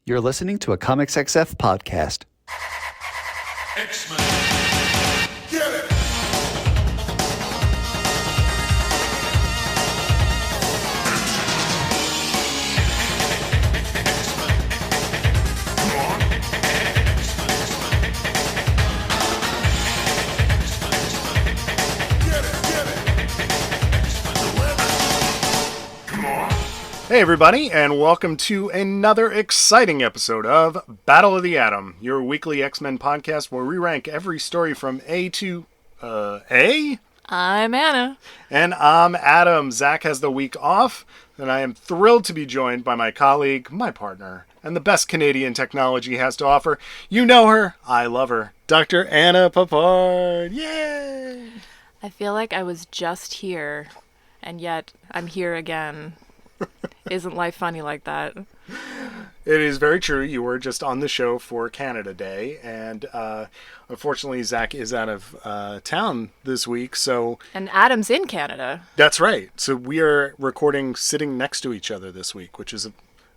You're listening to a Comics XF podcast. X-Men. Get it! Hey everybody, and welcome to another exciting episode of Battle of the Atom, your weekly X-Men podcast where we rank every story from A to... A? I'm Anna. And I'm Adam. Zach has the week off, and I am thrilled to be joined by my colleague, my partner, and the best Canadian technology has to offer. You know her, I love her, Dr. Anna Peppard. Yay! I feel like I was just here, and yet I'm here again. Isn't life funny like that? It is very true. You were just on the show for Canada Day, and unfortunately, Zach is out of town this week. So, and Adam's in Canada. That's right. So we are recording sitting next to each other this week, which is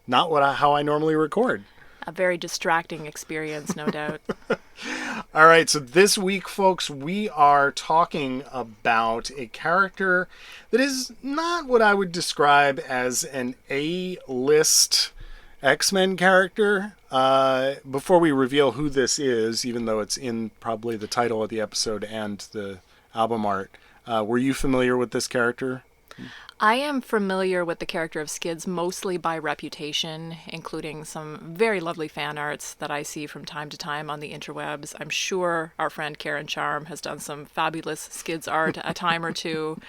not how I normally record. A very distracting experience, no doubt. All right, so this week, folks, we are talking about a character that is not what I would describe as an A-list X-Men character. Before we reveal who this is, even though it's in probably the title of the episode and the album art, were you familiar with this character? I am familiar with the character of Skids mostly by reputation, including some very lovely fan arts that I see from time to time on the interwebs. I'm sure our friend Karen Charm has done some fabulous Skids art a time or two.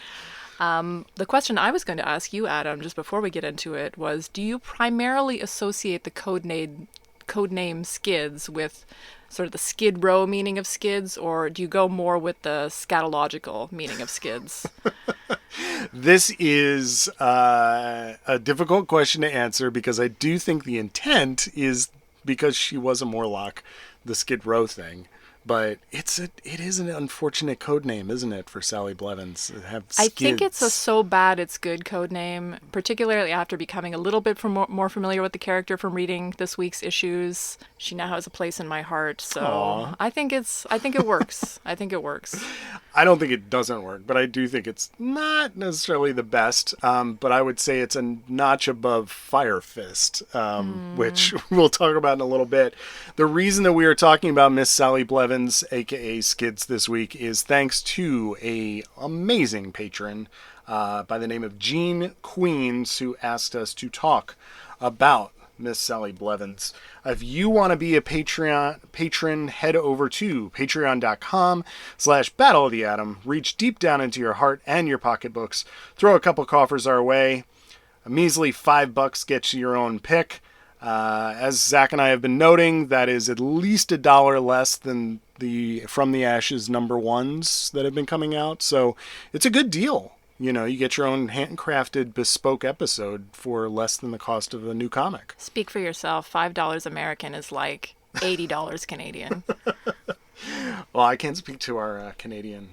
The question I was going to ask you, Adam, just before we get into it, was do you primarily associate the codename Skids with sort of the Skid Row meaning of Skids, or do you go more with the scatological meaning of Skids? This is a difficult question to answer because I do think the intent is because she was a Morlock, the Skid Row thing. But it is an unfortunate code name, isn't it, for Sally Blevins? I think it's a so bad it's good code name, particularly after becoming a little bit more familiar with the character from reading this week's issues. She now has a place in my heart, so Aww. I think it works. I think it works. I don't think it doesn't work, but I do think it's not necessarily the best. But I would say it's a notch above Fire Fist, which we'll talk about in a little bit. The reason that we are talking about Miss Sally Blevins, aka Skids, this week is thanks to a amazing patron by the name of Gene Queens, who asked us to talk about Miss Sally Blevins. If you want to be a patron, head over to patreon.com/Battle of the Atom. Reach deep down into your heart and your pocketbooks. Throw a couple coffers our way. A measly $5 gets you your own pick. As Zach and I have been noting, that is at least $1 less than the From the Ashes #1s that have been coming out. So it's a good deal. You know, you get your own handcrafted bespoke episode for less than the cost of a new comic. Speak for yourself. $5 American is like $80 Canadian. Well, I can't speak to our Canadian,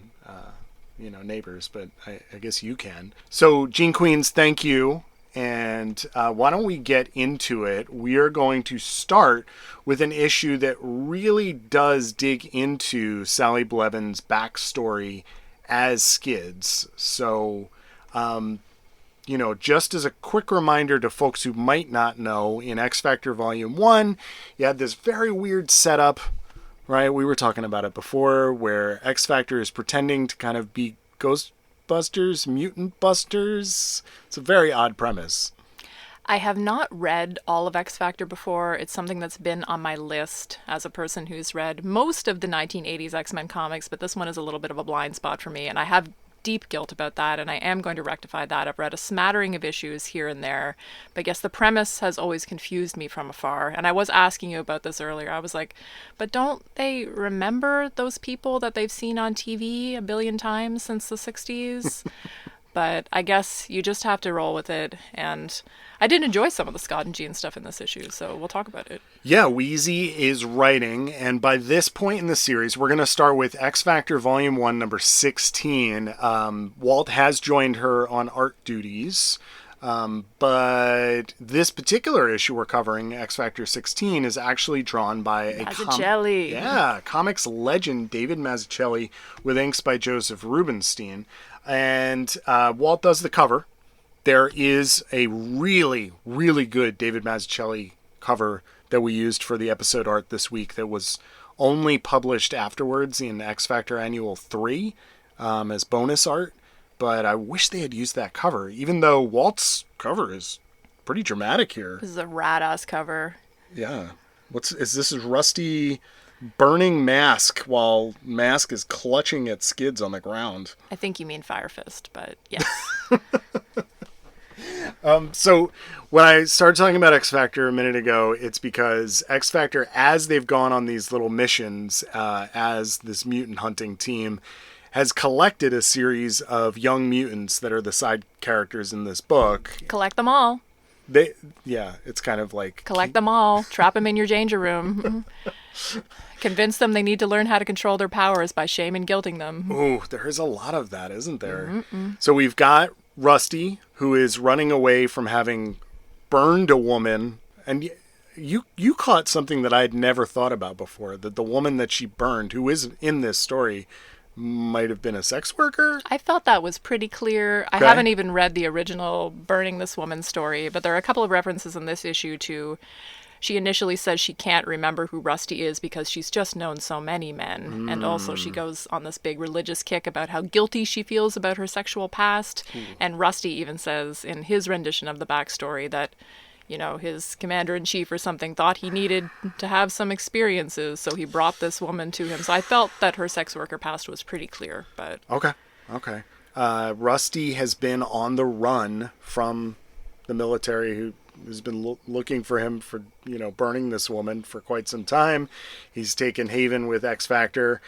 neighbors, but I guess you can. So, Gene Queens, thank you. And why don't we get into it? We are going to start with an issue that really does dig into Sally Blevins' backstory as Skids. So, just as a quick reminder to folks who might not know, in X Factor Volume 1, you had this very weird setup, right? We were talking about it before, where X Factor is pretending to kind of be Ghostbusters, Mutant Busters. It's a very odd premise. I have not read all of X Factor before. It's something that's been on my list as a person who's read most of the 1980s X-Men comics, but this one is a little bit of a blind spot for me, and I have deep guilt about that, and I am going to rectify that. I've read a smattering of issues here and there, but I guess the premise has always confused me from afar, and I was asking you about this earlier. I was like, but don't they remember those people that they've seen on TV a billion times since the 60s? But I guess you just have to roll with it, and I did enjoy some of the Scott and Jean stuff in this issue, so we'll talk about it. Yeah, Wheezy is writing, and by this point in the series, we're going to start with X Factor Volume 1, number 16. Walt has joined her on art duties, But this particular issue we're covering, X Factor 16, is actually drawn by a comics legend, David Mazzucchelli, with inks by Joseph Rubinstein. And Walt does the cover. There is a really, really good David Mazzucchelli cover that we used for the episode art this week that was only published afterwards in X Factor Annual 3 as bonus art. But I wish they had used that cover, even though Walt's cover is pretty dramatic here. This is a rad-ass cover. Yeah. This is Rusty burning Mask while Mask is clutching at Skids on the ground. I think you mean Fire Fist, but yes. So when I started talking about X Factor a minute ago, it's because X Factor, as they've gone on these little missions as this mutant hunting team, has collected a series of young mutants that are the side characters in this book. Collect them all. It's kind of like... Collect them all. Trap them in your danger room. Convince them they need to learn how to control their powers by shame and guilting them. Ooh, there's a lot of that, isn't there? So we've got Rusty, who is running away from having burned a woman. And you caught something that I had never thought about before, that the woman that she burned, who is in this story, might have been a sex worker? I felt that was pretty clear. Okay. I haven't even read the original Burning This Woman story, but there are a couple of references in this issue to... She initially says she can't remember who Rusty is because she's just known so many men. And also she goes on this big religious kick about how guilty she feels about her sexual past. And Rusty even says in his rendition of the backstory that, you know, his commander-in-chief or something thought he needed to have some experiences, so he brought this woman to him. So I felt that her sex worker past was pretty clear, but... Okay. Rusty has been on the run from the military who's been looking for him for, burning this woman for quite some time. He's taken haven with X Factor.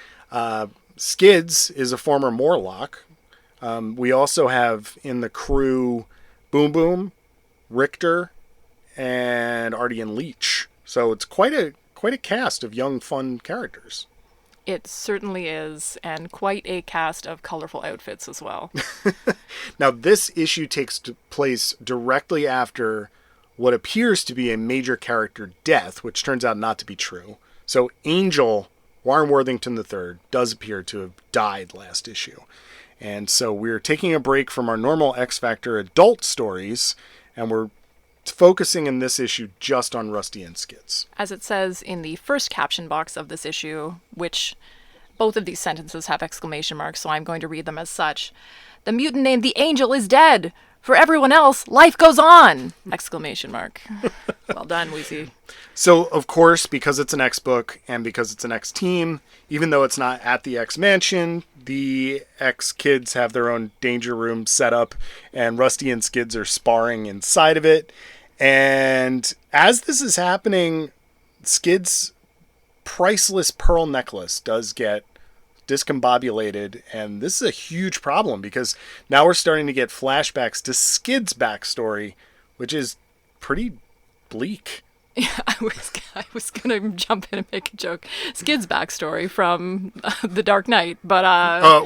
Skids is a former Morlock. We also have in the crew Boom Boom, Richter, and Ardian Leech. So it's quite a cast of young, fun characters. It certainly is, and quite a cast of colorful outfits as well. Now, this issue takes place directly after what appears to be a major character death, which turns out not to be true. So Angel, Warren Worthington III, does appear to have died last issue. And so we're taking a break from our normal X Factor adult stories, and we're focusing in this issue just on Rusty and Skids. As it says in the first caption box of this issue, which both of these sentences have exclamation marks, so I'm going to read them as such. The mutant named the Angel is dead. For everyone else, life goes on! Exclamation mark. Well done, Weezy. So, of course, because it's an X book and because it's an X team, even though it's not at the X mansion, the X kids have their own danger room set up, and Rusty and Skids are sparring inside of it. And as this is happening, Skids' priceless pearl necklace does get discombobulated, and this is a huge problem because now we're starting to get flashbacks to Skids' backstory, which is pretty bleak. Yeah, I was gonna jump in and make a joke. Skids' backstory from The Dark Knight, but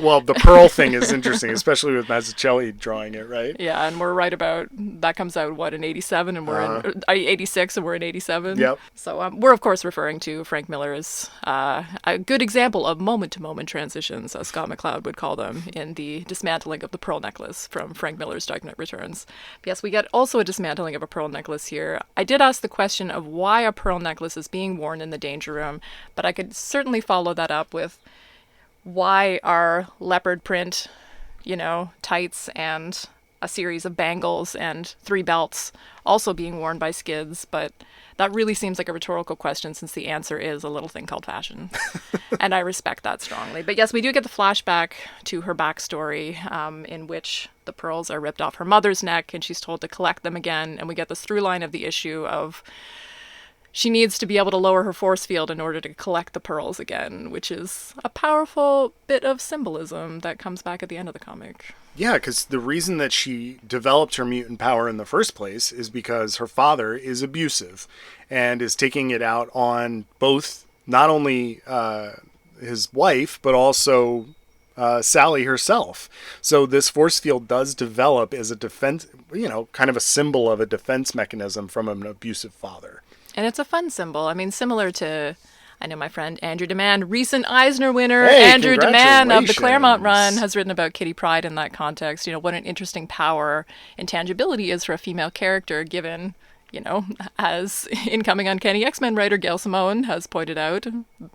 well, the Pearl thing is interesting, especially with Mazzucchelli drawing it, right? Yeah, and we're right about that comes out in 87, and we're in 86, and we're in 87. Yep. So we're of course referring to Frank Miller's a good example of moment-to-moment transitions, as Scott McCloud would call them, in the dismantling of the pearl necklace from Frank Miller's Dark Knight Returns. But yes, we get also a dismantling of a pearl necklace here. I did ask the question of why a pearl necklace is being worn in the danger room, but I could certainly follow that up with why are leopard print, tights and a series of bangles and 3 belts also being worn by Skids, but that really seems like a rhetorical question since the answer is a little thing called fashion. And I respect that strongly. But yes, we do get the flashback to her backstory in which the pearls are ripped off her mother's neck and she's told to collect them again. And we get this through line of the issue of she needs to be able to lower her force field in order to collect the pearls again, which is a powerful bit of symbolism that comes back at the end of the comic. Yeah, because the reason that she developed her mutant power in the first place is because her father is abusive and is taking it out on both not only his wife, but also Sally herself. So this force field does develop as a defense, kind of a symbol of a defense mechanism from an abusive father. And it's a fun symbol. I mean, similar to, I know my friend Andrew Demand, recent Eisner winner, Hey, Andrew Demand of the Claremont run, congratulations. has written about Kitty Pryde in that context. What an interesting power intangibility is for a female character, given, as incoming Uncanny X-Men writer Gail Simone has pointed out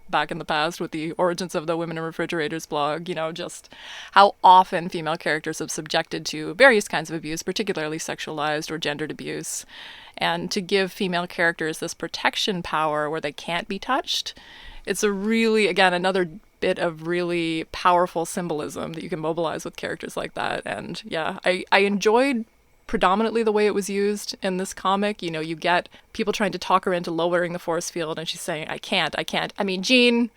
back in the past with the Origins of the Women in Refrigerators blog, just how often female characters are subjected to various kinds of abuse, particularly sexualized or gendered abuse. And to give female characters this protection power where they can't be touched, it's a really, again, another bit of really powerful symbolism that you can mobilize with characters like that. And yeah, I enjoyed predominantly the way it was used in this comic. You get people trying to talk her into lowering the force field, and she's saying, I can't. I mean, Jean's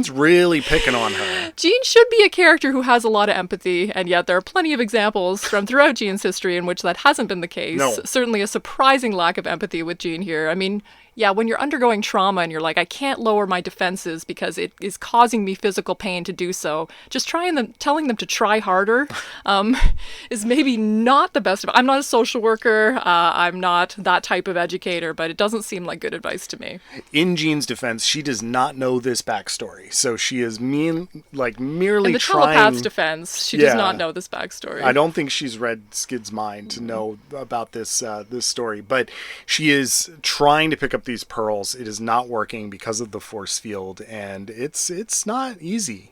really picking on her. Jean should be a character who has a lot of empathy, and yet there are plenty of examples from throughout Jean's history in which that hasn't been the case. No. Certainly a surprising lack of empathy with Jean here. I mean, yeah, when you're undergoing trauma and you're like, I can't lower my defenses because it is causing me physical pain to do so, just telling them to try harder is maybe not the best. I'm not a social worker. I'm not that type of educator, but it doesn't seem like good advice to me. In Jean's defense, she does not know this backstory, so she is merely In the trying. telepath's defense, she does not know this backstory. I don't think she's read Skid's mind to know about this story, but she is trying to pick up these pearls. It is not working because of the force field, and it's not easy.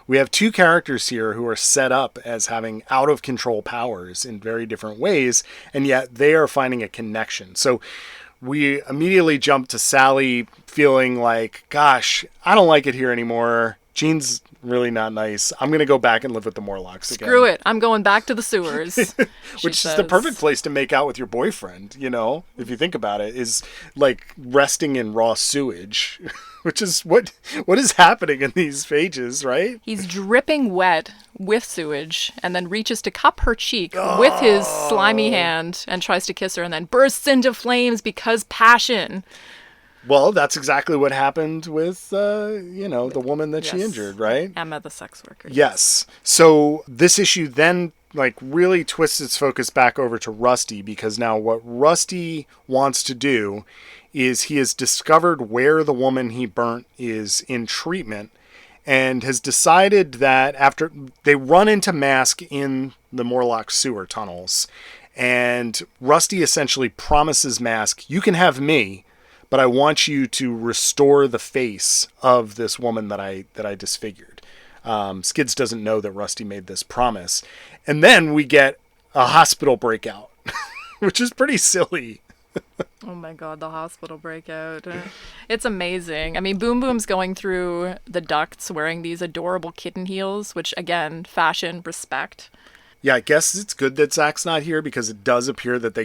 We have two characters here who are set up as having out of control powers in very different ways, and yet they are finding a connection. So we immediately jump to Sally feeling like, gosh, I don't like it here anymore. Jean's really not nice. I'm going to go back and live with the Morlocks again. Screw it. I'm going back to the sewers. Which is the perfect place to make out with your boyfriend, if you think about it, is like resting in raw sewage, which is what is happening in these pages, right? He's dripping wet with sewage and then reaches to cup her cheek with his slimy hand and tries to kiss her and then bursts into flames because passion. Well, that's exactly what happened with, the woman that she injured, right? Emma, the sex worker. Yes. So this issue then, really twists its focus back over to Rusty, because now what Rusty wants to do is he has discovered where the woman he burnt is in treatment and has decided that after they run into Mask in the Morlock sewer tunnels, and Rusty essentially promises Mask, you can have me, but I want you to restore the face of this woman that I disfigured. Skids doesn't know that Rusty made this promise. And then we get a hospital breakout, which is pretty silly. Oh my god, the hospital breakout. It's amazing. I mean, Boom Boom's going through the ducts wearing these adorable kitten heels, which, again, fashion, respect. Yeah, I guess it's good that Zach's not here, because it does appear that they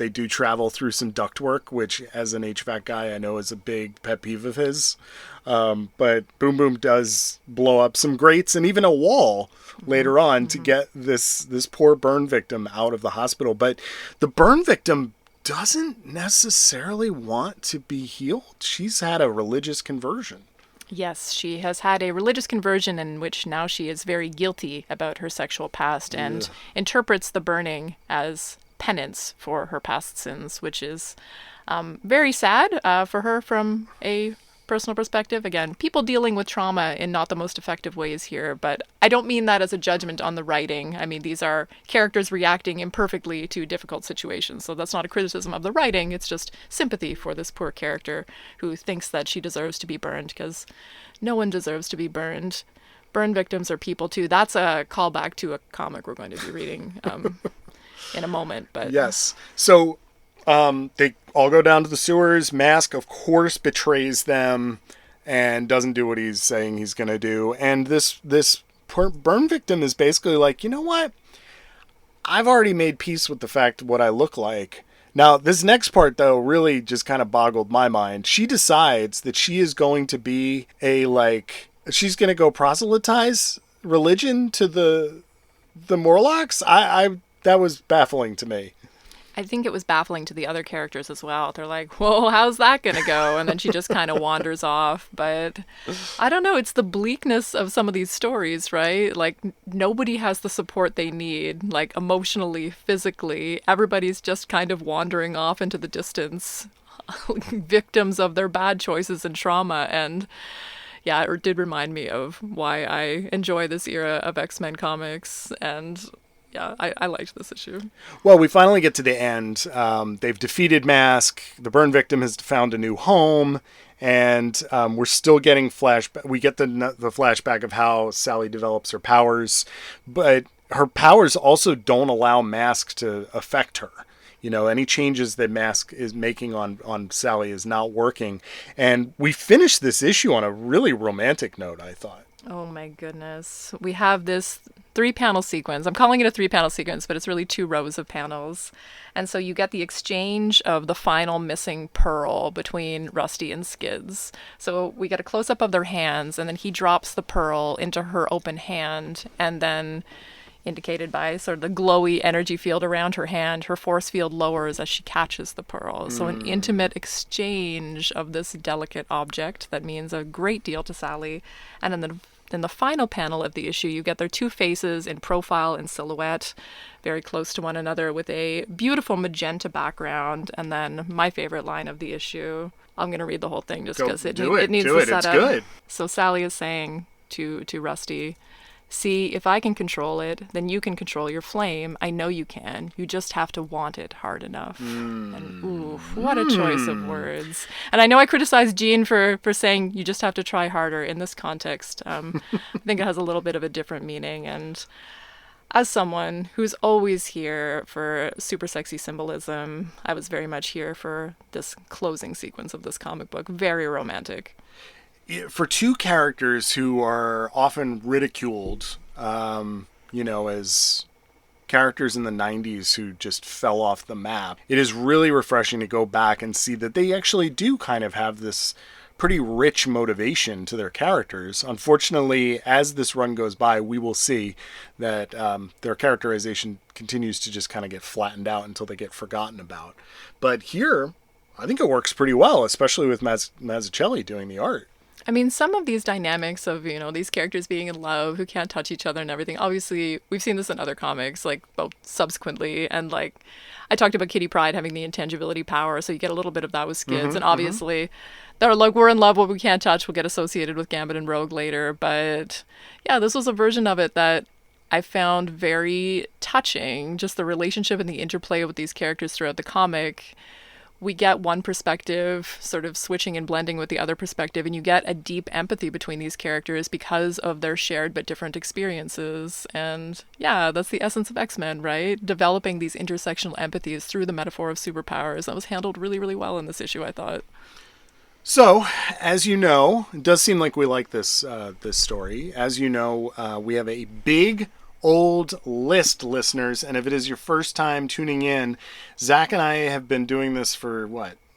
do travel through some ductwork, which as an HVAC guy, I know is a big pet peeve of his. But Boom Boom does blow up some grates and even a wall later on to get this poor burn victim out of the hospital. But the burn victim doesn't necessarily want to be healed. She's had a religious conversion. Yes, she has had a religious conversion in which now she is very guilty about her sexual past and interprets the burning as penance for her past sins, which is very sad for her from a personal perspective. Again, people dealing with trauma in not the most effective ways here, but I don't mean that as a judgment on the writing. I mean, these are characters reacting imperfectly to difficult situations, so that's not a criticism of the writing. It's just sympathy for this poor character who thinks that she deserves to be burned, because no one deserves to be burned. Burn victims are people too. That's a callback to a comic we're going to be reading in a moment. But yes, so they all go down to the sewers. Mask, of course, betrays them and doesn't do what he's saying he's going to do. And this burn victim is basically like, you know what? I've already made peace with the fact what I look like. Now, this next part, though, really just kind of boggled my mind. She decides that she is going to be she's going to go proselytize religion to the Morlocks. That was baffling to me. I think it was baffling to the other characters as well. They're like, whoa, how's that going to go? And then she just kind of wanders off. But I don't know. It's the bleakness of some of these stories, right? Like, nobody has the support they need, like, emotionally, physically. Everybody's just kind of wandering off into the distance, victims of their bad choices and trauma. And yeah, it did remind me of why I enjoy this era of X-Men comics. And yeah, I liked this issue. Well, we finally get to the end. They've defeated Mask. The burn victim has found a new home. And we're still getting flashback. We get the flashback of how Sally develops her powers. But her powers also don't allow Mask to affect her. You know, any changes that Mask is making on Sally is not working. And we finished this issue on a really romantic note, I thought. Oh my goodness. We have this 3-panel sequence. I'm calling it a 3-panel sequence, but it's really 2 rows of panels. And so you get the exchange of the final missing pearl between Rusty and Skids. So we get a close-up of their hands, and then he drops the pearl into her open hand, and then, indicated by sort of the glowy energy field around her hand, her force field lowers as she catches the pearl. So an intimate exchange of this delicate object that means a great deal to Sally. And then in the final panel of the issue, you get their 2 faces in profile and silhouette, very close to one another, with a beautiful magenta background. And then my favorite line of the issue. I'm going to read the whole thing just because it needs the setup. It's good. So Sally is saying to Rusty, "See, if I can control it, then you can control your flame. I know you can. You just have to want it hard enough." And ooh, what a choice of words. And I know I criticized Jean for saying you just have to try harder in this context. I think it has a little bit of a different meaning. And as someone who's always here for super sexy symbolism, I was very much here for this closing sequence of this comic book. Very romantic. For 2 characters who are often ridiculed, as characters in the 90s who just fell off the map, it is really refreshing to go back and see that they actually do kind of have this pretty rich motivation to their characters. Unfortunately, as this run goes by, we will see that their characterization continues to just kind of get flattened out until they get forgotten about. But here, I think it works pretty well, especially with Mazzucchelli doing the art. I mean, some of these dynamics of, these characters being in love, who can't touch each other and everything, obviously, we've seen this in other comics, like, both subsequently, and, like, I talked about Kitty Pryde having the intangibility power, so you get a little bit of that with Skids, and obviously, they're like, we're in love, what we can't touch will get associated with Gambit and Rogue later, but, yeah, this was a version of it that I found very touching, just the relationship and the interplay with these characters throughout the comic. We get one perspective sort of switching and blending with the other perspective, and you get a deep empathy between these characters because of their shared but different experiences. And yeah, that's the essence of X-Men, right? Developing these intersectional empathies through the metaphor of superpowers. That was handled really, really well in this issue, I thought. So, as you know, it does seem like we like this story. As you know, we have a big old list, listeners, and if it is your first time tuning in, Zach and I have been doing this for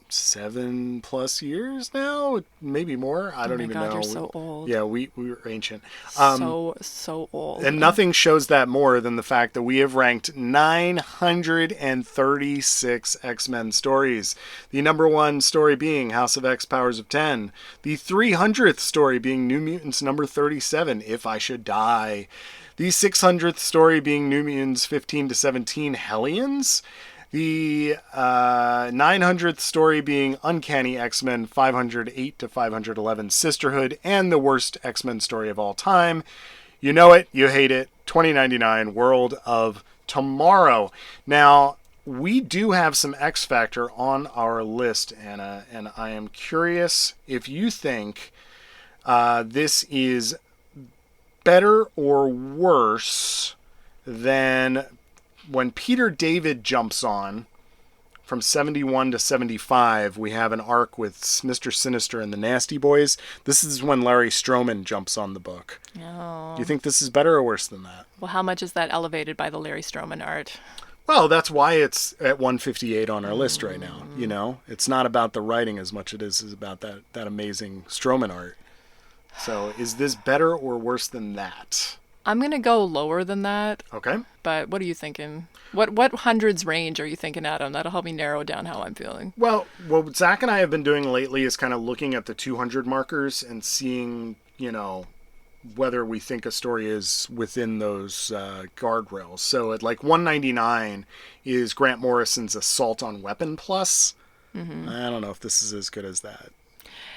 7+ years now, maybe more. I don't even know. You're so old. Yeah, we were ancient. So old. And nothing shows that more than the fact that we have ranked 936 X-Men stories. The number 1 story being House of X Powers of 10. The 300th story being New Mutants number 37, If I Should Die. The 600th story being New Mutants 15 to 17, Hellions. The 900th story being Uncanny X-Men 508 to 511, Sisterhood. And the worst X-Men story of all time. You know it, you hate it, 2099, World of Tomorrow. Now, we do have some X Factor on our list, Anna, and I am curious if you think this is better or worse than when Peter David jumps on from 71 to 75. We have an arc with Mr. Sinister and the Nasty Boys. This is when Larry Stroman jumps on the book. Oh. Do you think this is better or worse than that? Well, how much is that elevated by the Larry Stroman art? Well, that's why it's at 158 on our list right now. It's not about the writing as much as it is about that amazing Stroman art. So is this better or worse than that? I'm going to go lower than that. Okay. But what are you thinking? What hundreds range are you thinking, Adam? That'll help me narrow down how I'm feeling. Well, what Zach and I have been doing lately is kind of looking at the 200 markers and seeing, whether we think a story is within those guardrails. So at like 199 is Grant Morrison's Assault on Weapon Plus. Mm-hmm. I don't know if this is as good as that.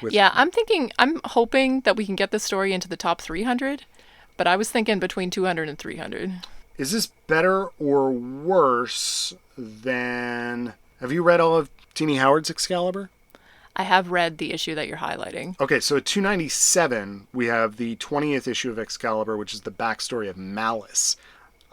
I'm hoping that we can get this story into the top 300, but I was thinking between 200 and 300. Is this better or worse than... Have you read all of Teenie Howard's Excalibur? I have read the issue that you're highlighting. Okay, so at 297, we have the 20th issue of Excalibur, which is the backstory of Malice.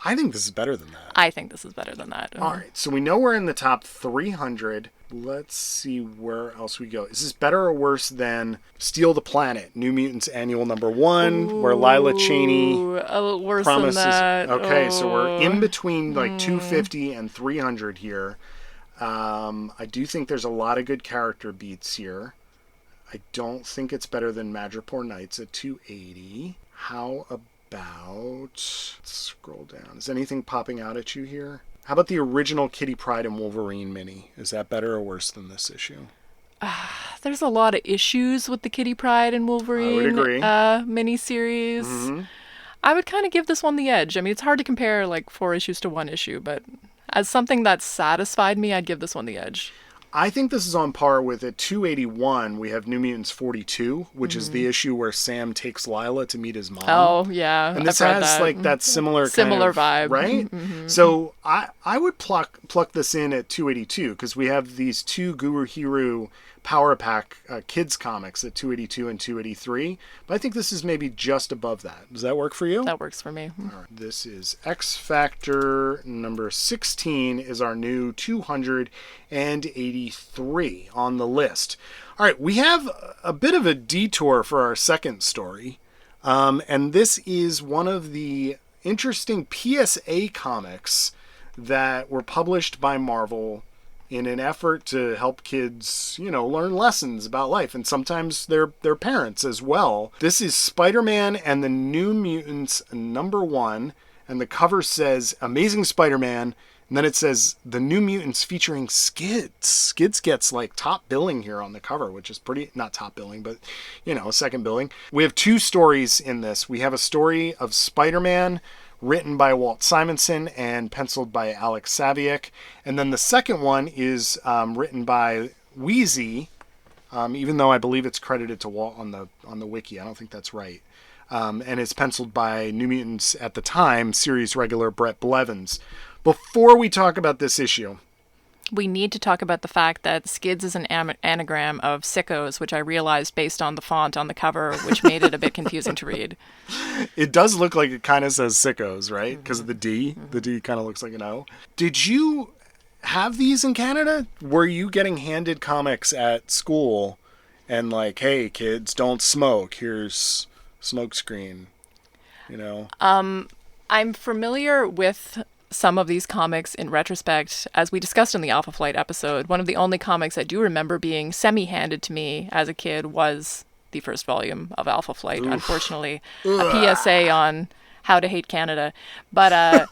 I think this is better than that. I think this is better than that. All right, so we know we're in the top 300. Let's see where else we go. Is this better or worse than Steal the Planet, New Mutants Annual #1, where Lila Cheney a little worse promises... than that. Okay, so we're in between like 250 and 300 here. I do think there's a lot of good character beats here. I don't think it's better than Madripoor Nights at 280. How about... Let's scroll down. Is anything popping out at you here? How about the original Kitty Pryde and Wolverine mini? Is that better or worse than this issue? There's a lot of issues with the Kitty Pryde and Wolverine miniseries. Mm-hmm. I would kind of give this one the edge. I mean, it's hard to compare like 4 issues to 1 issue, but as something that satisfied me, I'd give this one the edge. I think this is on par with at 281. We have New Mutants 42, which is the issue where Sam takes Lila to meet his mom. Oh, yeah. And this has like that similar kind of vibe. Right? Mm-hmm. So I would pluck this in at 282 because we have these 2 Guru Hero Power Pack kids comics at 282 and 283. But I think this is maybe just above that. Does that work for you? That works for me. All right. This is X Factor number 16 is our new 283 on the list. All right, we have a bit of a detour for our second story. And this is one of the interesting PSA comics that were published by Marvel in an effort to help kids, learn lessons about life, and sometimes their parents as well. This is Spider-Man and the New Mutants #1, and the cover says Amazing Spider-Man, and then it says The New Mutants featuring Skids. Skids gets like top billing here on the cover, which is pretty, not top billing, but, second billing. We have 2 stories in this. We have a story of Spider-Man written by Walt Simonson and penciled by Alex Saviuk. And then the second one is written by Wheezy, even though I believe it's credited to Walt on the wiki. I don't think that's right. And it's penciled by New Mutants at the time series regular Brett Blevins. Before we talk about this issue, we need to talk about the fact that Skids is an anagram of sickos, which I realized based on the font on the cover, which made it a bit confusing to read. It does look like it kind of says sickos, right? Because of the D. Mm-hmm. The D kind of looks like an O. Did you have these in Canada? Were you getting handed comics at school and like, hey, kids, don't smoke. Here's smokescreen, I'm familiar with some of these comics in retrospect. As we discussed in the Alpha Flight episode, one of the only comics I do remember being semi-handed to me as a kid was the first volume of Alpha Flight. Oof. Unfortunately, a PSA on how to hate Canada. But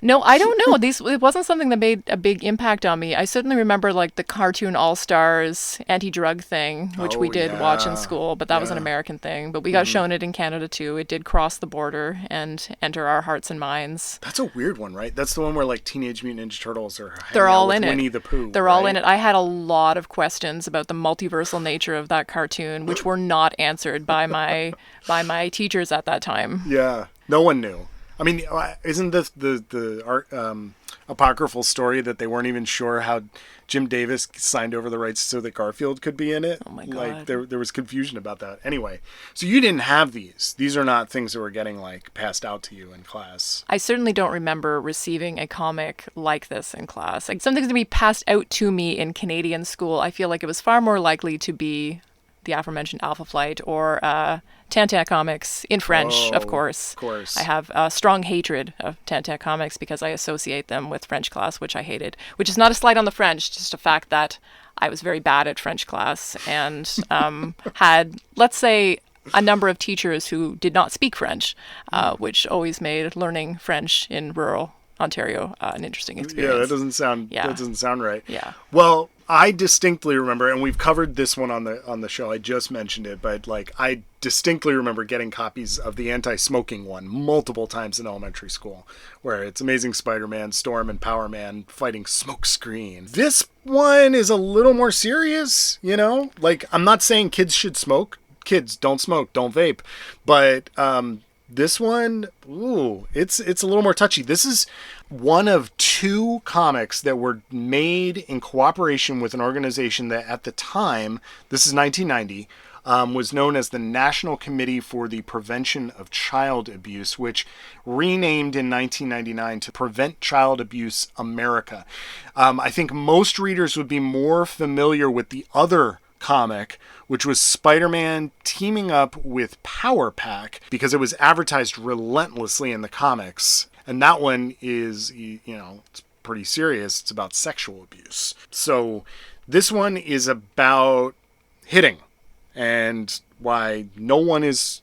no, I don't know. It wasn't something that made a big impact on me. I certainly remember like the cartoon All-Stars anti-drug thing, which we did watch in school, but that was an American thing. But we got shown it in Canada too. It did cross the border and enter our hearts and minds. That's a weird one, right? That's the one where like Teenage Mutant Ninja Turtles are They're all in Winnie it. the Pooh. They're all in it. I had a lot of questions about the multiversal nature of that cartoon, which were not answered by my teachers at that time. Yeah, no one knew. I mean, isn't this the apocryphal story that they weren't even sure how Jim Davis signed over the rights so that Garfield could be in it? Oh my God. Like there was confusion about that. Anyway, so you didn't have these. These are not things that were getting like passed out to you in class. I certainly don't remember receiving a comic like this in class. Like something's to be passed out to me in Canadian school. I feel like it was far more likely to be the aforementioned Alpha Flight or Tintin comics in French, of course. Of course. I have a strong hatred of Tintin comics because I associate them with French class, which I hated. Which is not a slight on the French, just a fact that I was very bad at French class and had, let's say, a number of teachers who did not speak French, which always made learning French in rural Ontario an interesting experience. Yeah, that doesn't sound right. Yeah. Well, I distinctly remember, and we've covered this one on the show. I just mentioned it, but like I distinctly remember getting copies of the anti-smoking one multiple times in elementary school, where it's Amazing Spider-Man, Storm, and Power Man fighting Smokescreen. This one is a little more serious, you know? Like, I'm not saying kids should smoke. Kids, don't smoke, don't vape. But this one, it's a little more touchy. This is one of two comics that were made in cooperation with an organization that at the time, this is 1990, was known as the National Committee for the Prevention of Child Abuse, which renamed in 1999 to Prevent Child Abuse America. I think most readers would be more familiar with the other comic, which was Spider-Man teaming up with Power Pack, because it was advertised relentlessly in the comics. And that one is, you know, it's pretty serious. It's about sexual abuse. So this one is about hitting and why no one is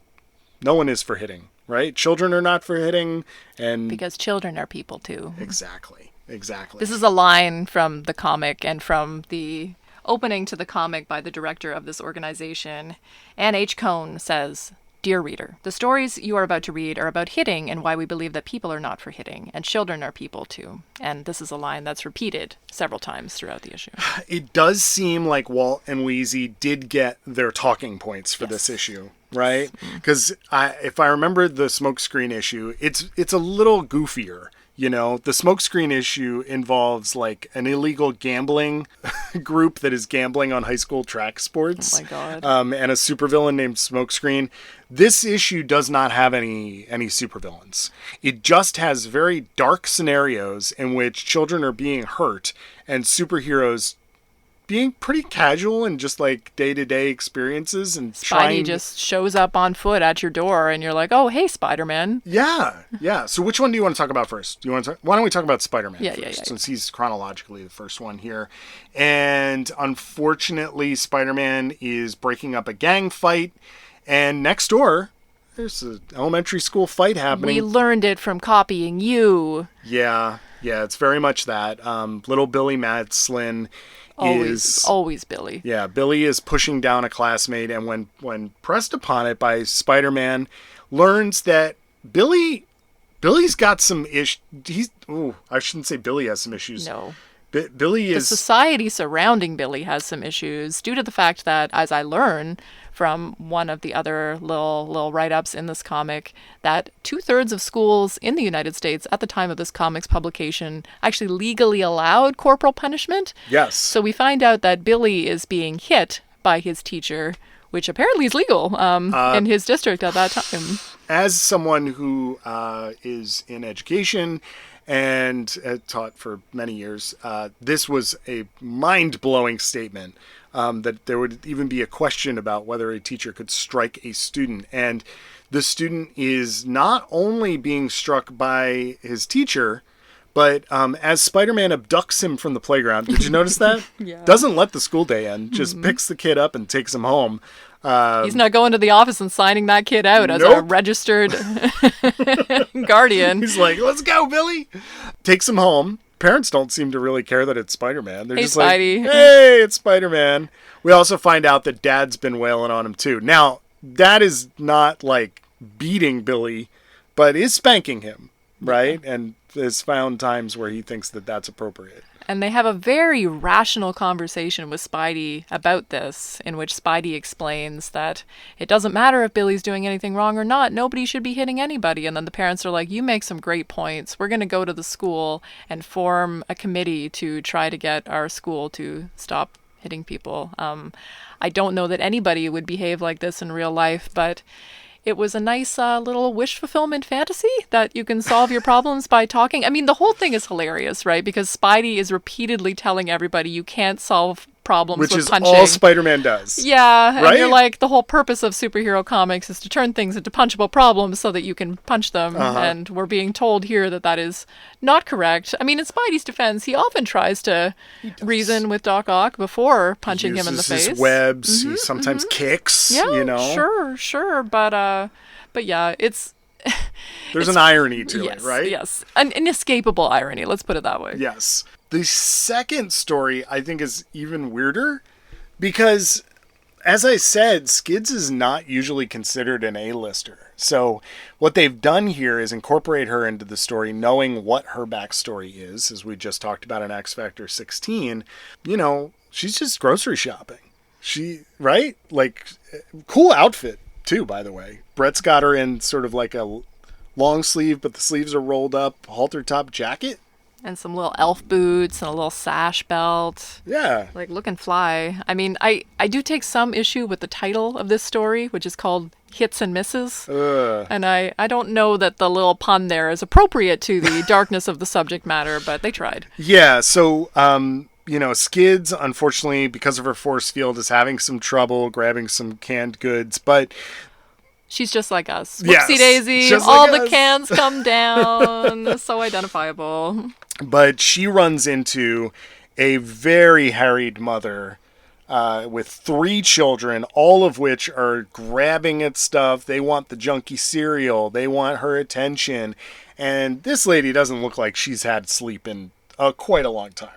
for hitting, right? Children are not for hitting, and Because children are people too. Exactly. This is a line from the comic and from the opening to the comic by the director of this organization. Anne H. Cohn says, "Dear reader, the stories you are about to read are about hitting and why we believe that people are not for hitting, and children are people too." And this is a line that's repeated several times throughout the issue. It does seem like Walt and Wheezy did get their talking points for this issue, right? Because if I remember the Smokescreen issue, it's a little goofier. You know, the Smokescreen issue involves like an illegal gambling group that is gambling on high school track sports. Oh my God. And a supervillain named Smokescreen. This issue does not have any supervillains. It just has very dark scenarios in which children are being hurt and superheroes being pretty casual and just like day-to-day experiences and Spidey just shows up on foot at your door and you're like, "Oh, hey, Spider-Man." Yeah. So which one do you want to talk about first? Why don't we talk about Spider-Man Yeah, first, since he's chronologically the first one here. And unfortunately, Spider-Man is breaking up a gang fight, and next door, there's an elementary school fight happening. We learned it from copying you. Yeah, it's very much that. Little Billy Madslin Always Billy. Yeah, Billy is pushing down a classmate, and when pressed upon it by Spider-Man, learns that Billy's got some issues. I shouldn't say Billy has some issues. No. Billy is... The society surrounding Billy has some issues due to the fact that, as I learn from one of the other little write-ups in this comic, that 2/3 of schools in the United States at the time of this comic's publication actually legally allowed corporal punishment. Yes. So we find out that Billy is being hit by his teacher, which apparently is legal in his district at that time. As someone who is in education and taught for many years, this was a mind-blowing statement, that there would even be a question about whether a teacher could strike a student. And the student is not only being struck by his teacher, but as Spider-Man abducts him from the playground, did you notice that? Yeah. Doesn't let the school day end, just picks the kid up and takes him home. He's not going to the office and signing that kid out as a registered guardian. He's like, "Let's go, Billy." Takes him home. Parents don't seem to really care that it's Spider-Man. They're Hey, just Spidey. like, "Hey, it's Spider-Man." We also find out that Dad's been wailing on him too. Now, Dad is not like beating Billy, but is spanking him, right? And has found times where he thinks that that's appropriate. And they have a very rational conversation with Spidey about this, in which Spidey explains that it doesn't matter if Billy's doing anything wrong or not. Nobody should be hitting anybody. And then the parents are like, "You make some great points. We're going to go to the school and form a committee to try to get our school to stop hitting people." I don't know that anybody would behave like this in real life, but it was a nice little wish fulfillment fantasy that you can solve your problems by talking. I mean, the whole thing is hilarious, right? Because Spidey is repeatedly telling everybody you can't solve problems Which with is punching. all Spider-Man does. Yeah, Right? and you're like, the whole purpose of superhero comics is to turn things into punchable problems so that you can punch them, and we're being told here that that is not correct. I mean, in Spidey's defense, he often tries to reason with Doc Ock before punching him in the face. His webs, he sometimes kicks, Yeah, you know? sure, but yeah, it's... There's an irony to yes, it, right? Yes, an inescapable irony, let's put it that way. Yes. The second story, I think, is even weirder because, as I said, Skids is not usually considered an A-lister. So what they've done here is incorporate her into the story, knowing what her backstory is, as we just talked about in X Factor 16. You know, she's just grocery shopping. Right? Like, cool outfit, too, by the way. Brett's got her in sort of like a long sleeve, but the sleeves are rolled up, halter top jacket. And some little elf boots and a little sash belt. Yeah. Like, looking fly. I mean, I do take some issue with the title of this story, which is called Hits and Misses. And I don't know that the little pun there is appropriate to the darkness of the subject matter, but they tried. Yeah, so, you know, Skids, unfortunately, because of her force field, is having some trouble grabbing some canned goods, but... She's just like us. Yes, Whoopsie daisy. just All like the us. cans come down. So identifiable. But she runs into a very harried mother with 3 children, all of which are grabbing at stuff. They want the junky cereal. They want her attention. And this lady doesn't look like she's had sleep in quite a long time.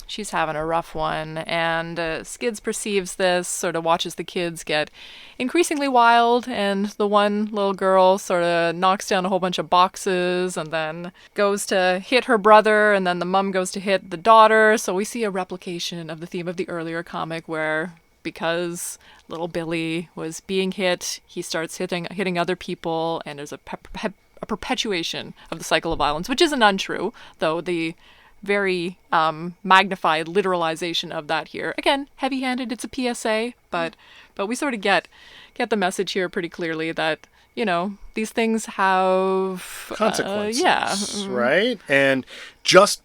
She's having a rough one, and Skids perceives this, sort of watches the kids get increasingly wild, and the one little girl sort of knocks down a whole bunch of boxes and then goes to hit her brother, and then the mom goes to hit the daughter. So we see a replication of the theme of the earlier comic where, because little Billy was being hit, he starts hitting other people, and there's a perpetuation of the cycle of violence, which isn't untrue, though the very magnified literalization of that here. Again, heavy-handed, it's a PSA, but we sort of get the message here pretty clearly that, you know, these things have consequences, right? And just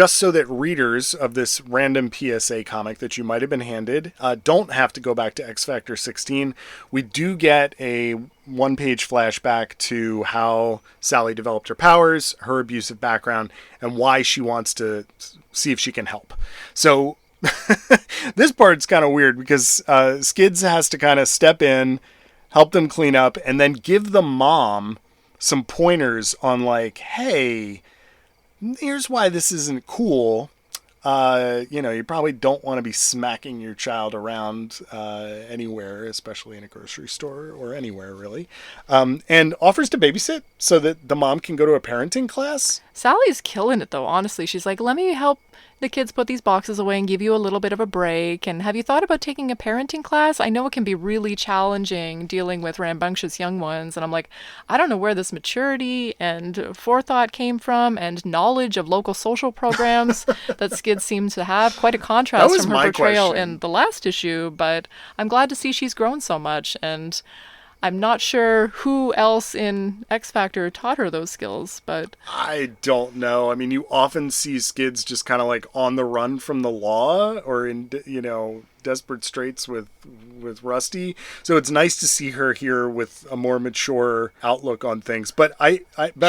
so that readers of this random PSA comic that you might have been handed don't have to go back to X Factor 16, we do get a one-page flashback to how Sally developed her powers, her abusive background, and why she wants to see if she can help. So this part's kind of weird because Skids has to kind of step in, help them clean up, and then give the mom some pointers on, like, hey, here's why this isn't cool. You know, you probably don't want to be smacking your child around anywhere, especially in a grocery store or anywhere, really. And offers to babysit so that the mom can go to a parenting class. Sally's killing it, though, honestly. She's like, let me help the kids put these boxes away and give you a little bit of a break. And have you thought about taking a parenting class? I know it can be really challenging dealing with rambunctious young ones. And I'm like, I don't know where this maturity and forethought came from and knowledge of local social programs that Skids seems to have. Quite a contrast from her portrayal in the last issue. But I'm glad to see she's grown so much. And I'm not sure who else in X Factor taught her those skills, but... I don't know. I mean, you often see Skids just kind of like on the run from the law or in, you know, desperate straits with Rusty. So it's nice to see her here with a more mature outlook on things. But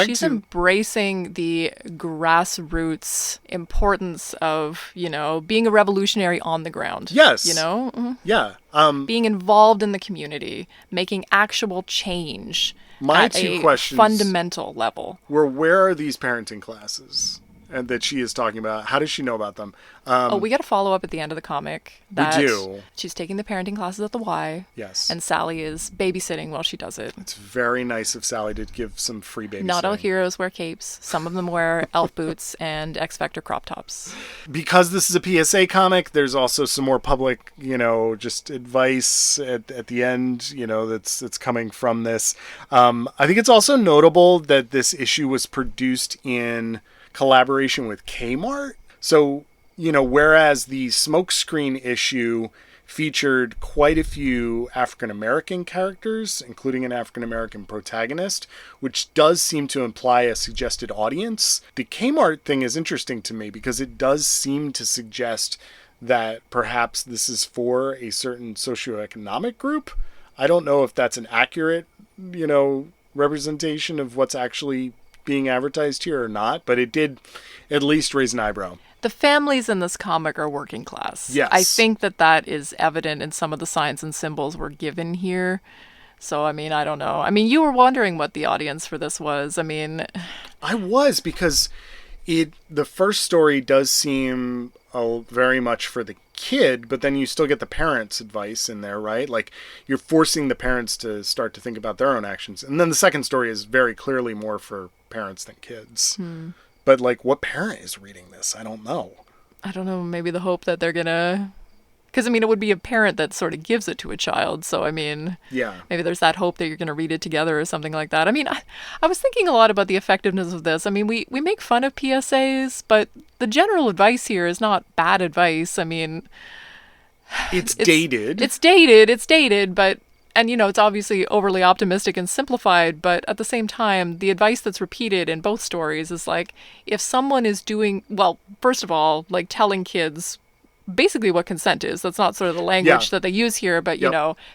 she's embracing the grassroots importance of, you know, being a revolutionary on the ground. Yes. You know? Mm-hmm. Yeah. Being involved in the community, making actual change at a fundamental level. Where are these parenting classes? And that she is talking about. How does she know about them? We get a follow-up at the end of the comic. We do. She's taking the parenting classes at the Y. Yes. And Sally is babysitting while she does it. It's very nice of Sally to give some free babysitting. Not all heroes wear capes. Some of them wear elf boots and X Factor crop tops. Because this is a PSA comic, there's also some more public, you know, just advice at the end, you know, that's coming from this. I think it's also notable that this issue was produced in collaboration with Kmart. So, you know, whereas the Smokescreen issue featured quite a few African-American characters, including an African-American protagonist, which does seem to imply a suggested audience. The Kmart thing is interesting to me because it does seem to suggest that perhaps this is for a certain socioeconomic group. I don't know if that's an accurate, representation of what's actually being advertised here or not, but it did at least raise an eyebrow. The families in this comic are working class. Yes. I think that is evident in some of the signs and symbols we're given here. So, I mean, I don't know. I mean, you were wondering what the audience for this was. I mean... I was, because the first story does seem very much for the kid, but then you still get the parents' advice in there, right? Like, you're forcing the parents to start to think about their own actions. And then the second story is very clearly more for parents than kids. But, like, what parent is reading this? I don't know. I don't know. Maybe the hope that they're gonna... Because, I mean, it would be a parent that sort of gives it to a child. So, I mean, maybe there's that hope that you're going to read it together or something like that. I mean, I was thinking a lot about the effectiveness of this. I mean, we make fun of PSAs, but the general advice here is not bad advice. I mean... It's dated. It's dated, but... And, it's obviously overly optimistic and simplified, but at the same time, the advice that's repeated in both stories is like, if someone is doing... Well, first of all, like telling kids... basically what consent is. That's not sort of the language that they use here, but,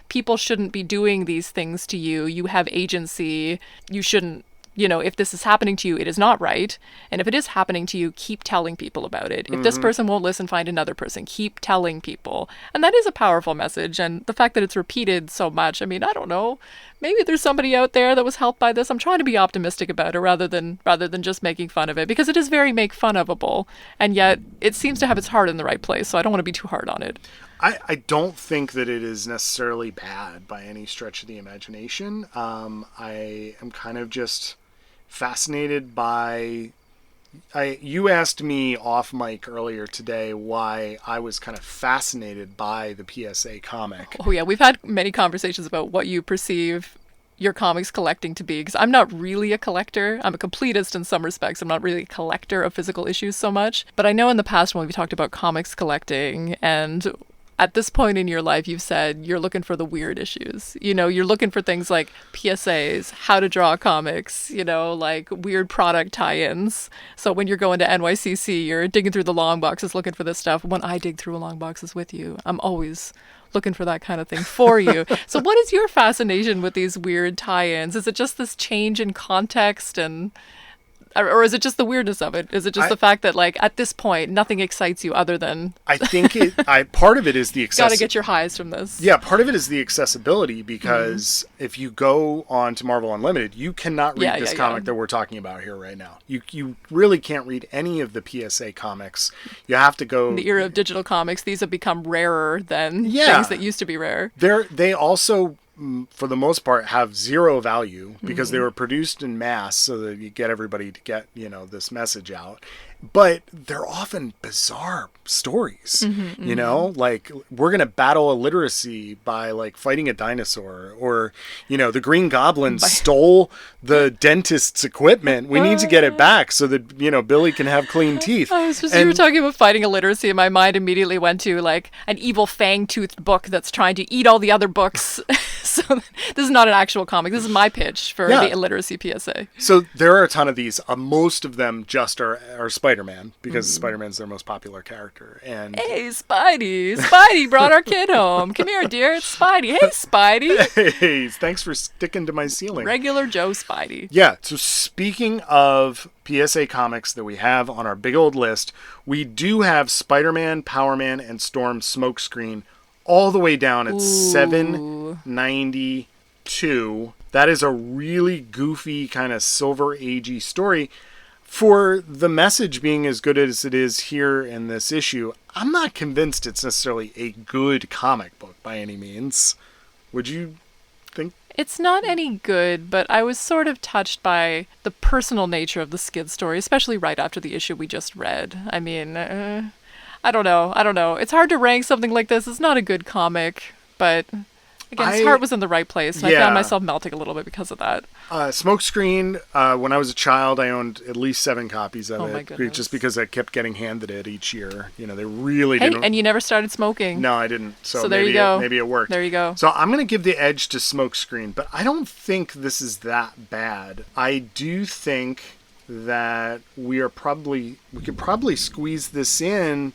people shouldn't be doing these things to you. You have agency. You shouldn't, if this is happening to you, it is not right. And if it is happening to you, keep telling people about it. If this person won't listen, find another person. Keep telling people. And that is a powerful message. And the fact that it's repeated so much, I mean, I don't know. Maybe there's somebody out there that was helped by this. I'm trying to be optimistic about it rather than just making fun of it, because it is very make fun ofable, and yet it seems to have its heart in the right place. So I don't want to be too hard on it. I don't think that it is necessarily bad by any stretch of the imagination. I am kind of just fascinated by... You asked me off mic earlier today why I was kind of fascinated by the PSA comic. Oh yeah, we've had many conversations about what you perceive your comics collecting to be, because I'm not really a collector. I'm a completist in some respects. I'm not really a collector of physical issues so much. But I know in the past when we talked about comics collecting, and at this point in your life, you've said you're looking for the weird issues. You're looking for things like PSAs, how to draw comics, like weird product tie-ins. So when you're going to NYCC, you're digging through the long boxes looking for this stuff. When I dig through long boxes with you, I'm always looking for that kind of thing for you. So what is your fascination with these weird tie-ins? Is it just this change in context or is it just the weirdness of it? Is it just the fact that, like, at this point, nothing excites you other than... I think part of it is the accessibility. Gotta get your highs from this. Yeah, part of it is the accessibility, because if you go on to Marvel Unlimited, you cannot read this comic that we're talking about here right now. You really can't read any of the PSA comics. You have to go... In the era of digital comics, these have become rarer than things that used to be rare. They also... for the most part, have zero value because they were produced in mass so that you get everybody to get, this message out. But they're often bizarre stories, like we're going to battle illiteracy by like fighting a dinosaur, or, the Green Goblin stole the dentist's equipment. We need to get it back so that, Billy can have clean teeth. You were talking about fighting illiteracy, and my mind immediately went to like an evil fang-toothed book that's trying to eat all the other books. So this is not an actual comic. This is my pitch for the illiteracy PSA. So there are a ton of these. Most of them just are Spider-Man, because Spider-Man's their most popular character. And hey, Spidey! Spidey brought our kid home. Come here, dear. It's Spidey. Hey, Spidey. Hey, thanks for sticking to my ceiling. Regular Joe Spidey. Yeah. So speaking of PSA comics that we have on our big old list, we do have Spider-Man, Power Man, and Storm Smokescreen all the way down at $7.92. That is a really goofy, kind of Silver Agey story. For the message being as good as it is here in this issue, I'm not convinced it's necessarily a good comic book by any means. Would you think? It's not any good, but I was sort of touched by the personal nature of the Skids story, especially right after the issue we just read. I mean, I don't know. It's hard to rank something like this. It's not a good comic, but again, his heart was in the right place, and I found myself melting a little bit because of that. Smokescreen, when I was a child, I owned at least 7 copies of it. My goodness. Just because I kept getting handed it each year. They really didn't... And you never started smoking. No, I didn't. So there maybe you go. Maybe it worked. There you go. So I'm going to give the edge to Smokescreen, but I don't think this is that bad. I do think that we could probably squeeze this in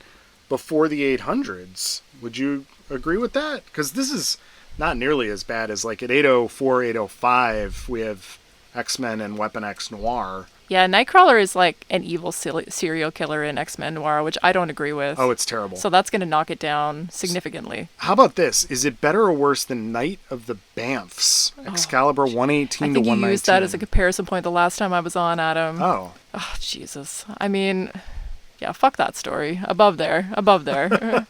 before the 800s. Would you agree with that? Because this is not nearly as bad as like at 804, 805, we have X-Men and Weapon X Noir. Yeah, Nightcrawler is like an evil serial killer in X-Men Noir, which I don't agree with. Oh, it's terrible. So that's going to knock it down significantly. How about this? Is it better or worse than Night of the Banffs? Excalibur 118 to 119. I think you used that as a comparison point the last time I was on, Adam. Oh. Oh, Jesus. I mean, yeah, fuck that story. Above there. Above there.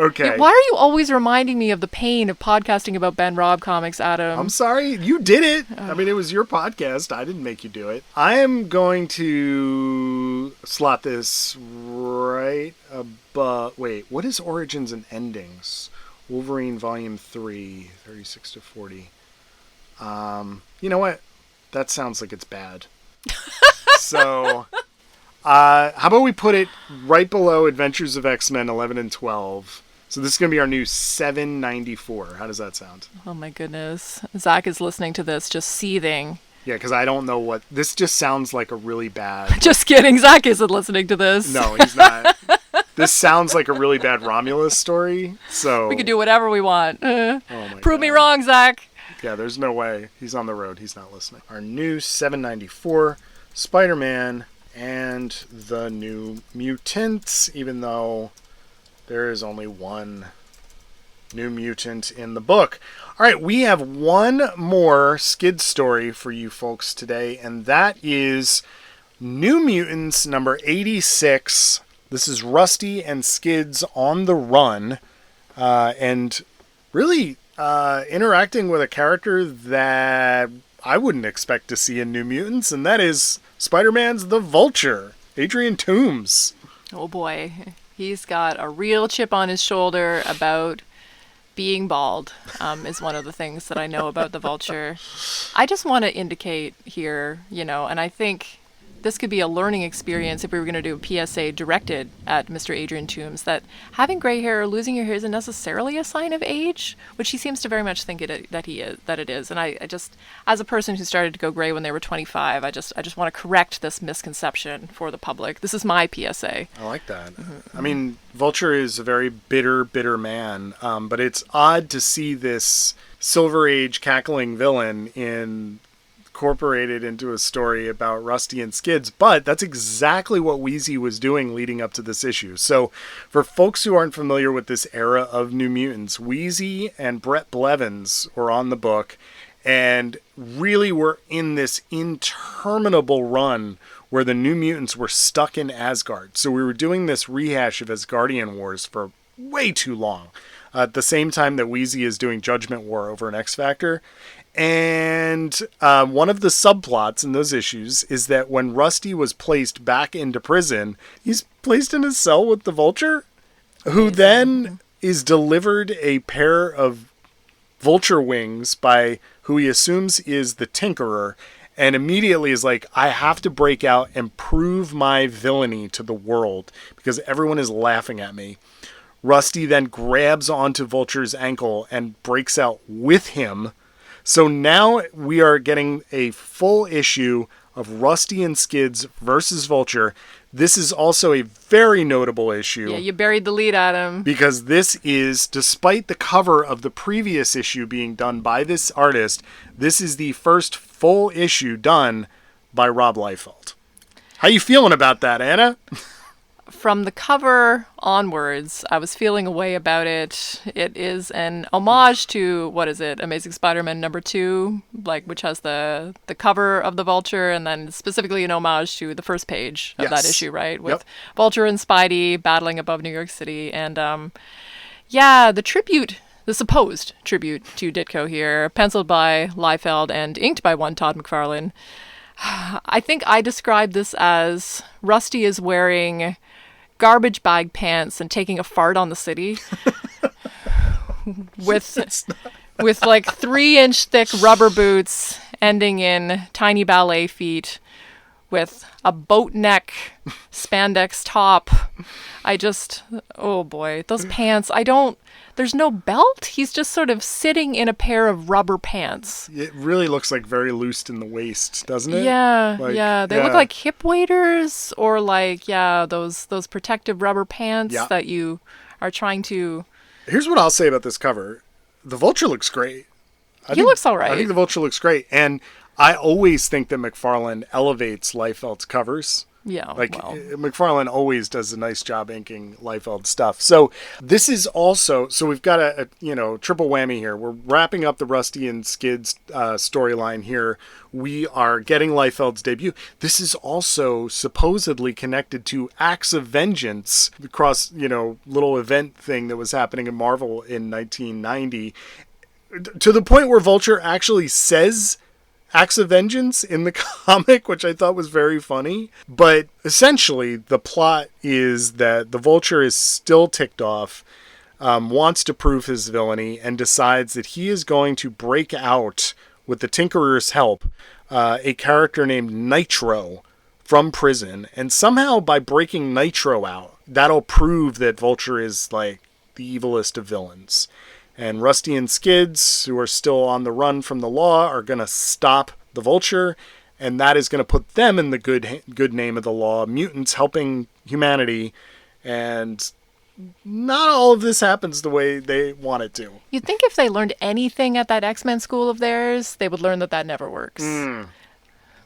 Okay. Why are you always reminding me of the pain of podcasting about Ben Robb comics, Adam? I'm sorry. You did it. I mean, it was your podcast. I didn't make you do it. I am going to slot this right above... Wait, what is Origins and Endings? Wolverine Volume 3, 36 to 40. You know what? That sounds like it's bad. So... how about we put it right below Adventures of X-Men 11 and 12. So this is going to be our new 794. How does that sound? Oh my goodness. Zach is listening to this just seething. Yeah, because I don't know what... This just sounds like a really bad... Just kidding. Zach isn't listening to this. No, he's not. This sounds like a really bad Romulus story, so... We can do whatever we want. Oh my Prove me God. wrong, Zach. Yeah, there's no way. He's on the road. He's not listening. Our new 794, Spider-Man, and the New Mutants, even though there is only one New Mutant in the book. All right, we have one more Skids story for you folks today, and that is New Mutants number 86. This is Rusty and Skids on the run, and really interacting with a character that I wouldn't expect to see in New Mutants, and that is Spider-Man's the Vulture, Adrian Toomes. Oh boy. He's got a real chip on his shoulder about being bald, is one of the things that I know about the Vulture. I just want to indicate here, and I think this could be a learning experience if we were going to do a PSA directed at Mr. Adrian Toomes, that having gray hair or losing your hair isn't necessarily a sign of age, which he seems to very much think that it is. And I just, as a person who started to go gray when they were 25, I just want to correct this misconception for the public. This is my PSA. I like that. I mean, Vulture is a very bitter man, but it's odd to see this Silver Age cackling villain incorporated into a story about Rusty and Skids, but that's exactly what Wheezy was doing leading up to this issue. So for folks who aren't familiar with this era of New Mutants, Wheezy and Brett Blevins were on the book and really were in this interminable run where the New Mutants were stuck in Asgard. So we were doing this rehash of Asgardian Wars for way too long. At the same time that Wheezy is doing Judgment War over an X Factor. And one of the subplots in those issues is that when Rusty was placed back into prison, he's placed in a cell with the Vulture, who then is delivered a pair of vulture wings by who he assumes is the Tinkerer, and immediately is like, I have to break out and prove my villainy to the world because everyone is laughing at me. Rusty then grabs onto Vulture's ankle and breaks out with him. So now we are getting a full issue of Rusty and Skids versus Vulture. This is also a very notable issue. Yeah, you buried the lead, Adam. Because this is, despite the cover of the previous issue being done by this artist, this is the first full issue done by Rob Liefeld. How you feeling about that, Anna? From the cover onwards, I was feeling a way about it. It is an homage to, Amazing Spider-Man #2, which has the cover of the Vulture, and then specifically an homage to the first page of that issue, right? With Vulture and Spidey battling above New York City. And the supposed tribute to Ditko here, penciled by Liefeld and inked by one Todd McFarlane. I think I described this as Rusty is wearing garbage bag pants and taking a fart on the city with 3-inch thick rubber boots ending in tiny ballet feet with a boat neck spandex top. Oh boy, those pants, there's no belt. He's just sort of sitting in a pair of rubber pants. It really looks like very loose in the waist, doesn't it? Yeah, They look like hip waders or like, those protective rubber pants that you are trying to... Here's what I'll say about this cover. The Vulture looks great. He looks all right. I think the Vulture looks great. And I always think that McFarlane elevates Liefeld's covers. Yeah, McFarlane always does a nice job inking Liefeld stuff. So this is also, we've got a triple whammy here. We're wrapping up the Rusty and Skids storyline here. We are getting Liefeld's debut. This is also supposedly connected to Acts of Vengeance, the little event thing that was happening in Marvel in 1990, to the point where Vulture actually says Acts of Vengeance in the comic, which I thought was very funny. But essentially, the plot is that the Vulture is still ticked off, wants to prove his villainy, and decides that he is going to break out, with the Tinkerer's help, a character named Nitro from prison. And somehow, by breaking Nitro out, that'll prove that Vulture is like the evilest of villains. And Rusty and Skids, who are still on the run from the law, are going to stop the Vulture, and that is going to put them in the good name of the law. Mutants helping humanity, and not all of this happens the way they want it to. You'd think if they learned anything at that X-Men school of theirs, they would learn that never works.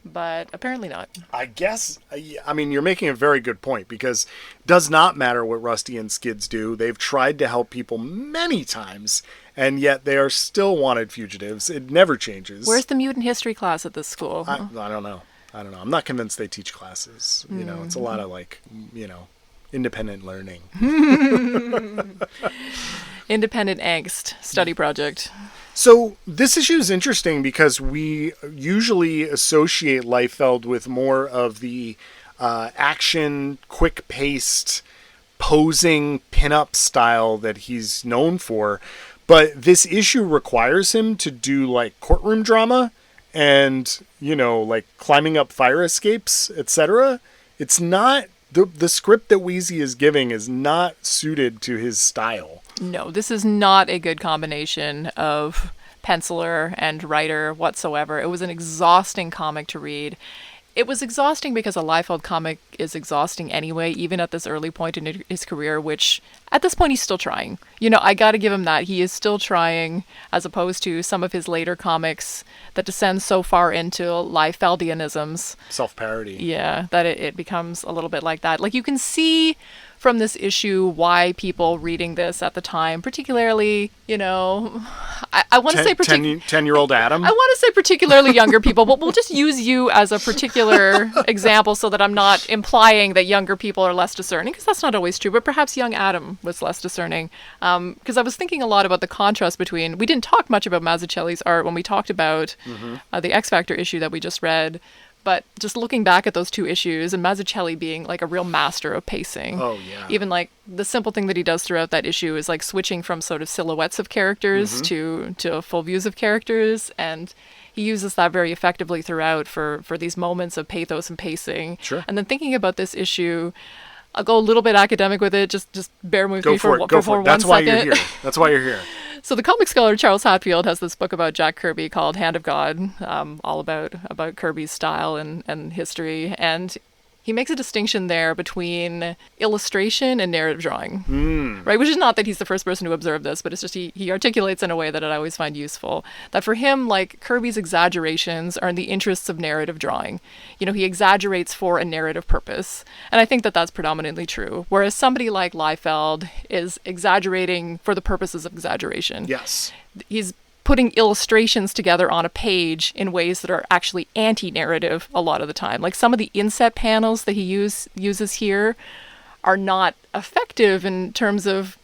But apparently not. I guess, you're making a very good point, because it does not matter what Rusty and Skids do. They've tried to help people many times, and yet they are still wanted fugitives. It never changes. Where's the mutant history class at this school? I don't know. I'm not convinced they teach classes. It's a lot of independent learning. Independent angst study project. So this issue is interesting because we usually associate Liefeld with more of the action, quick-paced, posing pinup style that he's known for. But this issue requires him to do like courtroom drama and, like climbing up fire escapes, etc. It's not... The script that Wheezy is giving is not suited to his style. No, this is not a good combination of penciler and writer whatsoever. It was an exhausting comic to read. It was exhausting because a Liefeld comic is exhausting anyway, even at this early point in his career, which at this point he's still trying. I got to give him that. He is still trying, as opposed to some of his later comics that descend so far into Liefeldianisms. Self-parody. Yeah, that it becomes a little bit like that. Like, you can see from this issue why people reading this at the time, particularly, I want to say 10-year-old Adam. I want to say particularly younger people, but we'll just use you as a particular example so that I'm not implying that younger people are less discerning, because that's not always true, but perhaps young Adam was less discerning. Because I was thinking a lot about the contrast between, we didn't talk much about Mazzucchelli's art when we talked about the X Factor issue that we just read. But just looking back at those two issues, and Mazzucchelli being like a real master of pacing. Oh, yeah. Even like the simple thing that he does throughout that issue is like switching from sort of silhouettes of characters to full views of characters. And he uses that very effectively throughout for these moments of pathos and pacing. Sure. And then thinking about this issue, I'll go a little bit academic with it. Just bear with me for 1 second. That's why you're here. That's why you're here. So the comic scholar Charles Hatfield has this book about Jack Kirby called Hand of God, all about Kirby's style and history. And he makes a distinction there between illustration and narrative drawing, right? Which is not that he's the first person to observe this, but it's just he articulates in a way that I always find useful. That for him, like, Kirby's exaggerations are in the interests of narrative drawing. He exaggerates for a narrative purpose. And I think that that's predominantly true. Whereas somebody like Liefeld is exaggerating for the purposes of exaggeration. Yes. He's putting illustrations together on a page in ways that are actually anti-narrative a lot of the time. Like, some of the inset panels that he uses here are not effective in terms of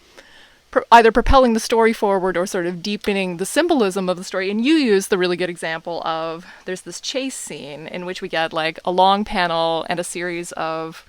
either propelling the story forward or sort of deepening the symbolism of the story. And you use the really good example of there's this chase scene in which we get like a long panel and a series of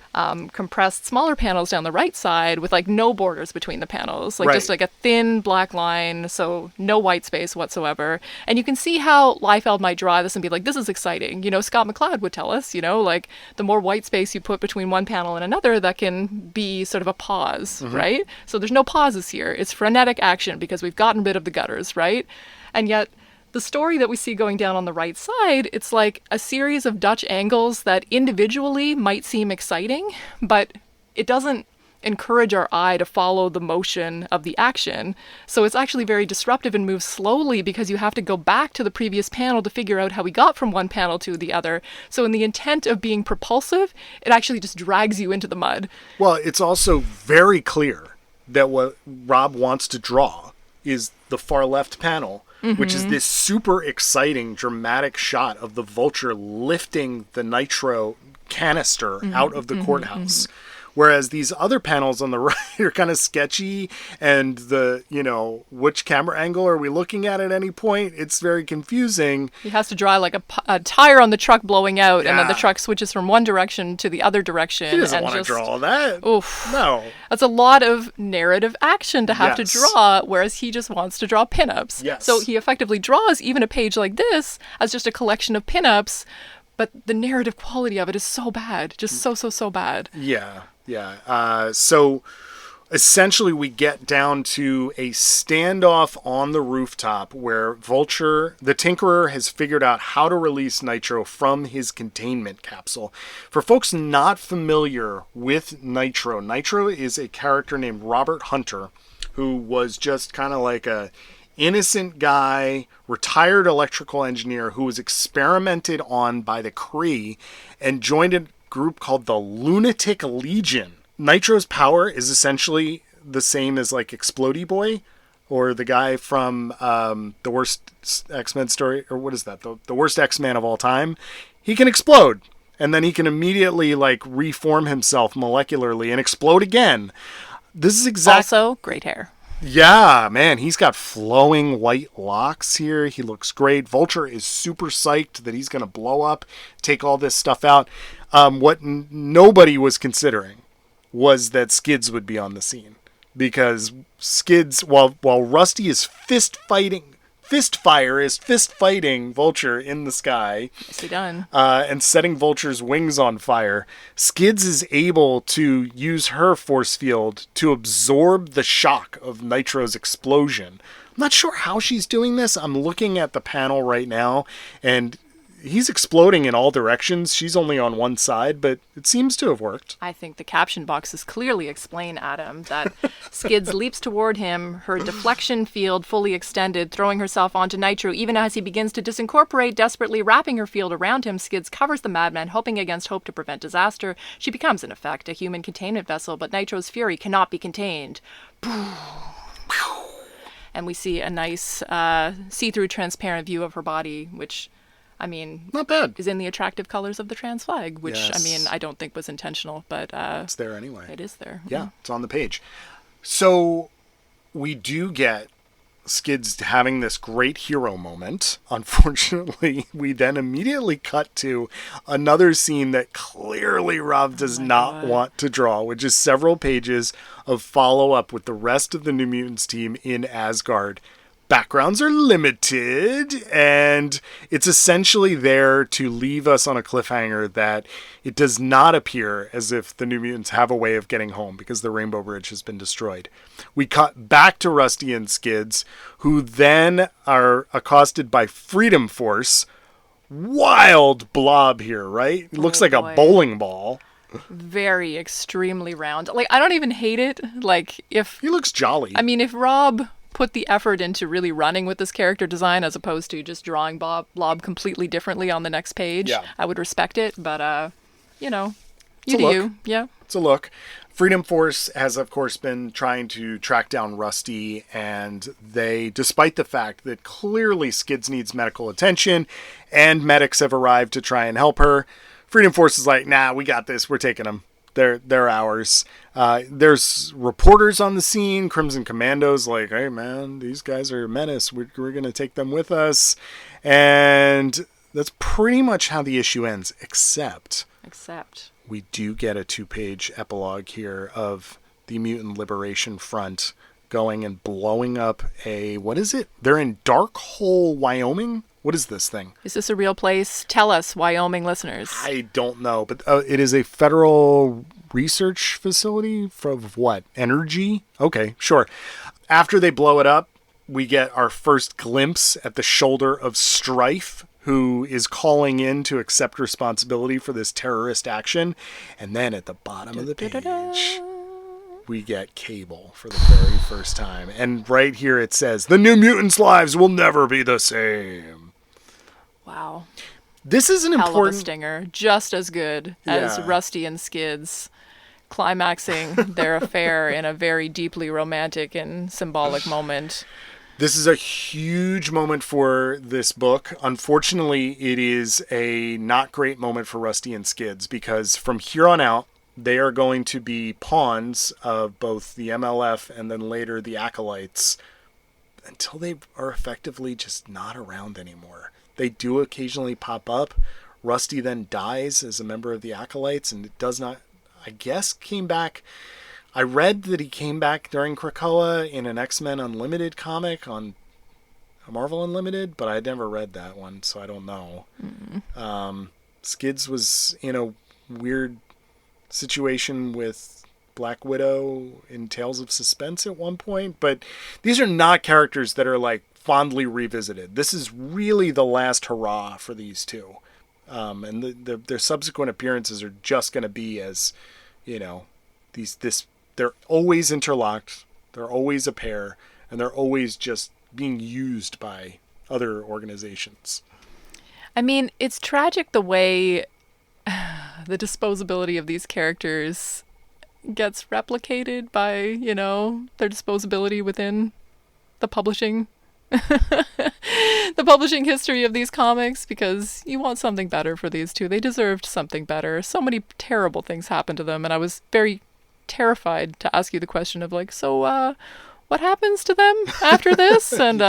compressed smaller panels down the right side with like no borders between the panels, like Right. just like a thin black line, so no white space whatsoever. And you can see how Liefeld might draw this and be like, this is exciting. You know, Scott McCloud would tell us, you know, like the more white space you put between one panel and another, that can be sort of a pause, right? So there's no pauses here. It's frenetic action because we've gotten rid of the gutters, right? And yet the story that we see going down on the right side, it's like a series of Dutch angles that individually might seem exciting, but it doesn't encourage our eye to follow the motion of the action. So it's actually very disruptive and moves slowly because you have to go back to the previous panel to figure out how we got from one panel to the other. So in the intent of being propulsive, it actually just drags you into the mud. Well, it's also very clear that what Rob wants to draw is the far left panel, which is this super exciting, dramatic shot of the Vulture lifting the nitro canister out of the courthouse. Whereas these other panels on the right are kind of sketchy, and the, you know, which camera angle are we looking at any point? It's very confusing. He has to draw like a tire on the truck blowing out, and then the Yeah. truck switches from one direction to the other direction. He doesn't and want to just, draw all that. Oof. No. That's a lot of narrative action to have Yes. to draw, whereas he just wants to draw pinups. Yes. So he effectively draws even a page like this as just a collection of pinups, but the narrative quality of it is so bad. Just so bad. Yeah. So essentially we get down to a standoff on the rooftop where Vulture, the Tinkerer, has figured out how to release Nitro from his containment capsule. For folks not familiar with Nitro, Nitro is a character named Robert Hunter, who was just kind of like a innocent guy, retired electrical engineer who was experimented on by the Kree and joined a group called the Lunatic Legion. Nitro's power is essentially the same as like Explodey Boy, or the guy from the worst X-Men story, or what is that? The worst X-Man of all time. He can explode, and then he can immediately like reform himself molecularly and explode again. This is exactly... Also, great hair. Yeah, man, he's got flowing white locks here. He looks great. Vulture is super psyched that he's going to blow up, take all this stuff out. What nobody was considering was that Skids would be on the scene, because Skids, while Rusty is fist fighting Vulture in the sky, Nicely done. and setting Vulture's wings on fire, Skids is able to use her force field to absorb the shock of Nitro's explosion. I'm not sure how she's doing this. I'm looking at the panel right now, and he's exploding in all directions. She's only on one side, but it seems to have worked. I think the caption boxes clearly explain, Adam, that Skids leaps toward him, her deflection field fully extended, throwing herself onto Nitro. Even as he begins to disincorporate, desperately wrapping her field around him, Skids covers the madman, hoping against hope to prevent disaster. She becomes, in effect, a human containment vessel, but Nitro's fury cannot be contained. And we see a nice see-through transparent view of her body, which... I mean, Not bad. is in the attractive colors of the trans flag, which, Yes. I mean, I don't think was intentional, but It's there anyway. it is there. Yeah, it's on the page. So we do get Skids having this great hero moment. Unfortunately, we then immediately cut to another scene that clearly Rob does not want to draw, which is several pages of follow-up with the rest of the New Mutants team in Asgard. Backgrounds are limited, and it's essentially there to leave us on a cliffhanger that it does not appear as if the New Mutants have a way of getting home because the Rainbow Bridge has been destroyed. We cut back to Rusty and Skids, who then are accosted by Freedom Force. Wild blob here, right? It looks like boy. a bowling ball. Very extremely round. Like, I don't even hate it. Like, if He looks jolly. I mean, if Rob put the effort into really running with this character design as opposed to just drawing Blob completely differently on the next page, Yeah. I would respect it. But, you know, you a do look. you. Yeah. It's a look. Freedom Force has, of course, been trying to track down Rusty, and they, despite the fact that clearly Skids needs medical attention and medics have arrived to try and help her, Freedom Force is like, nah, we got this. We're taking him. they're ours. There's reporters on the scene, Crimson Commandos, like, hey man, these guys are a menace. We're going to take them with us. And that's pretty much how the issue ends, except we do get a 2-page epilogue here of the Mutant Liberation Front going and blowing up what is it? They're in Dark Hole, Wyoming? What is this thing? Is this a real place? Tell us, Wyoming listeners. I don't know, but it is a federal research facility for what? Energy? Okay, sure. After they blow it up, we get our first glimpse at the shoulder of Strife, who is calling in to accept responsibility for this terrorist action. And then at the bottom of the page, we get Cable for the very first time. And right here it says, the New Mutants' lives will never be the same. Wow. This is an Hell important... of a stinger. Just as good as Rusty and Skids climaxing their affair in a very deeply romantic and symbolic moment. This is a huge moment for this book. Unfortunately, it is a not great moment for Rusty and Skids, because from here on out, they are going to be pawns of both the MLF and then later the Acolytes until they are effectively just not around anymore. They do occasionally pop up. Rusty then dies as a member of the Acolytes, and it does not, I guess, came back. I read that he came back during Krakoa in an X-Men Unlimited comic on Marvel Unlimited, but I never read that one, so I don't know. Skids was in a weird situation with Black Widow in Tales of Suspense at one point, but these are not characters that are like fondly revisited. This is really the last hurrah for these two. And their subsequent appearances are just going to be as, they're always interlocked, they're always a pair, and they're always just being used by other organizations. I mean, it's tragic the way the disposability of these characters gets replicated by, their disposability within the publishing the publishing history of these comics, because you want something better for these two. They deserved something better. So many terrible things happened to them, and I was very terrified to ask you the question of like, so what happens to them after this? And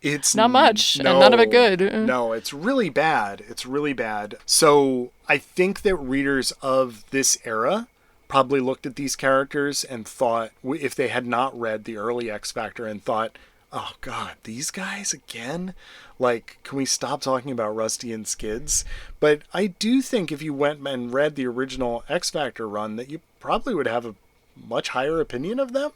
it's not much, and none of it good. No, it's really bad. It's really bad. So I think that readers of this era probably looked at these characters and thought, if they had not read the early X Factor, and thought, oh God, these guys again? Like, can we stop talking about Rusty and Skids? But I do think if you went and read the original X Factor run, that you probably would have a much higher opinion of them.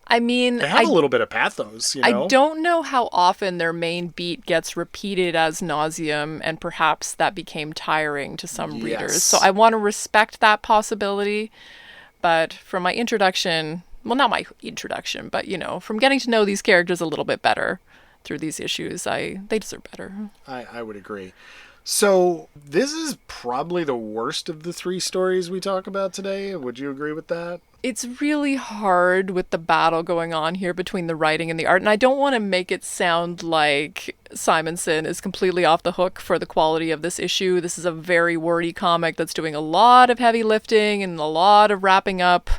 I mean, they have a little bit of pathos, I don't know how often their main beat gets repeated as nauseum, and perhaps that became tiring to some readers. So I want to respect that possibility. But from my introduction, well, not my introduction, but, from getting to know these characters a little bit better through these issues, they deserve better. I would agree. So this is probably the worst of the 3 stories we talk about today. Would you agree with that? It's really hard with the battle going on here between the writing and the art. And I don't want to make it sound like Simonson is completely off the hook for the quality of this issue. This is a very wordy comic that's doing a lot of heavy lifting and a lot of wrapping up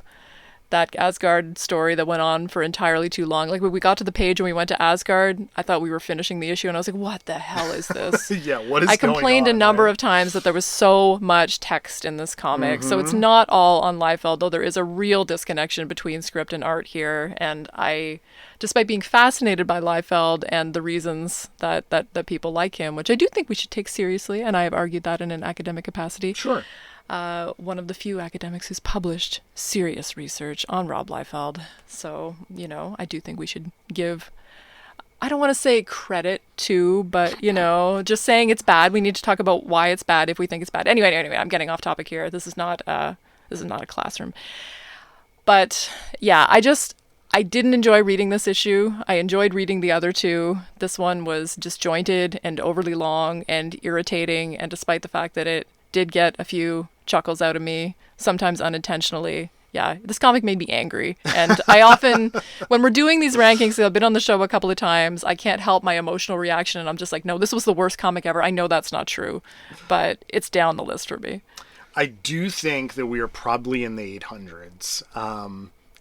that Asgard story that went on for entirely too long. Like when we got to the page and we went to Asgard, I thought we were finishing the issue and I was like, what the hell is this? Yeah, what is going on? I complained a number of times that there was so much text in this comic. So it's not all on Liefeld, though there is a real disconnection between script and art here. And I, despite being fascinated by Liefeld and the reasons that people like him, which I do think we should take seriously, and I have argued that in an academic capacity. Sure. One of the few academics who's published serious research on Rob Liefeld. So, I do think we should give, I don't want to say credit to, but, just saying it's bad. We need to talk about why it's bad if we think it's bad. Anyway, I'm getting off topic here. This is not a classroom. But yeah, I didn't enjoy reading this issue. I enjoyed reading the other 2. This one was disjointed and overly long and irritating. And despite the fact that it did get a few chuckles out of me, sometimes unintentionally. Yeah, this comic made me angry. And I often, when we're doing these rankings, I've been on the show a couple of times, I can't help my emotional reaction. And I'm just like, no, this was the worst comic ever. I know that's not true, but it's down the list for me. I do think that we are probably in the 800s.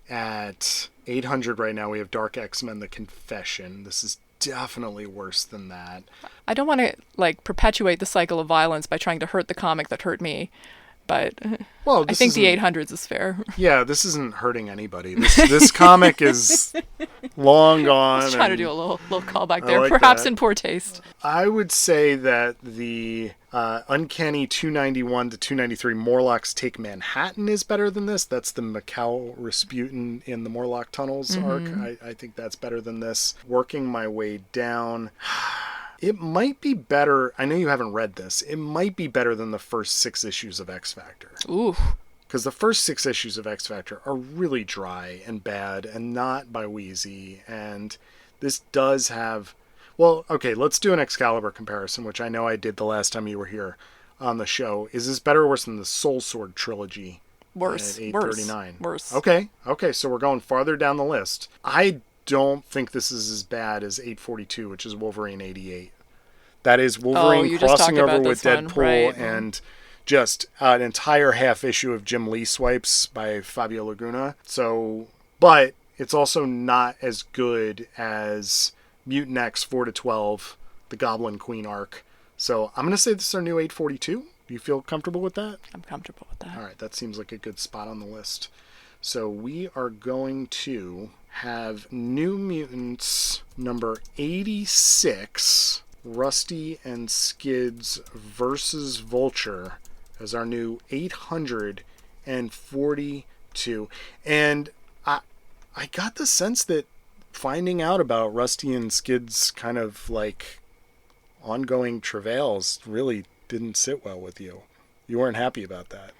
At 800 right now, we have Dark X-Men: The Confession. This is definitely worse than that. I don't want to like perpetuate the cycle of violence by trying to hurt the comic that hurt me, but Well, I think the 800s is fair. Yeah, this isn't hurting anybody. This comic is long gone. I was trying to do a little callback there, like perhaps that. in poor taste. I would say that the Uncanny 291 to 293 Morlocks Take Manhattan is better than this. That's the Macau Rasputin in the Morlock Tunnels arc. I think that's better than this. Working my way down. It might be better. I know you haven't read this. It might be better than the first 6 issues of X Factor. Ooh. Because the first 6 issues of X Factor are really dry and bad and not by Wheezy. And this does have... Well, okay, let's do an Excalibur comparison, which I know I did the last time you were here on the show. Is this better or worse than the Soul Sword trilogy? Worse. At 839? Worse. Okay, so we're going farther down the list. I don't think this is as bad as 842, which is Wolverine 88. That is Wolverine crossing over with Deadpool right. and just an entire half issue of Jim Lee swipes by Fabio Laguna. So, but it's also not as good as Mutant X 4-12, the Goblin Queen arc. So I'm going to say this is our new 842. Do you feel comfortable with that? I'm comfortable with that. All right, that seems like a good spot on the list. So we are going to have New Mutants number 86, Rusty and Skids versus Vulture, as our new 842. And I got the sense that finding out about Rusty and Skids' kind of like ongoing travails really didn't sit well with you. You weren't happy about that.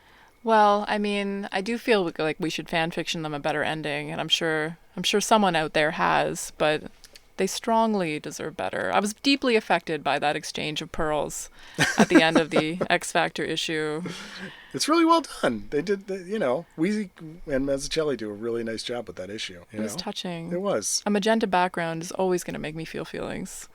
Well, I mean, I do feel like we should fan fiction them a better ending, and I'm sure someone out there has, but they strongly deserve better. I was deeply affected by that exchange of pearls at the end of the X Factor issue. It's really well done. They did, Wheezy and Mazzucchelli do a really nice job with that issue. It was touching. It was. A magenta background is always going to make me feel feelings.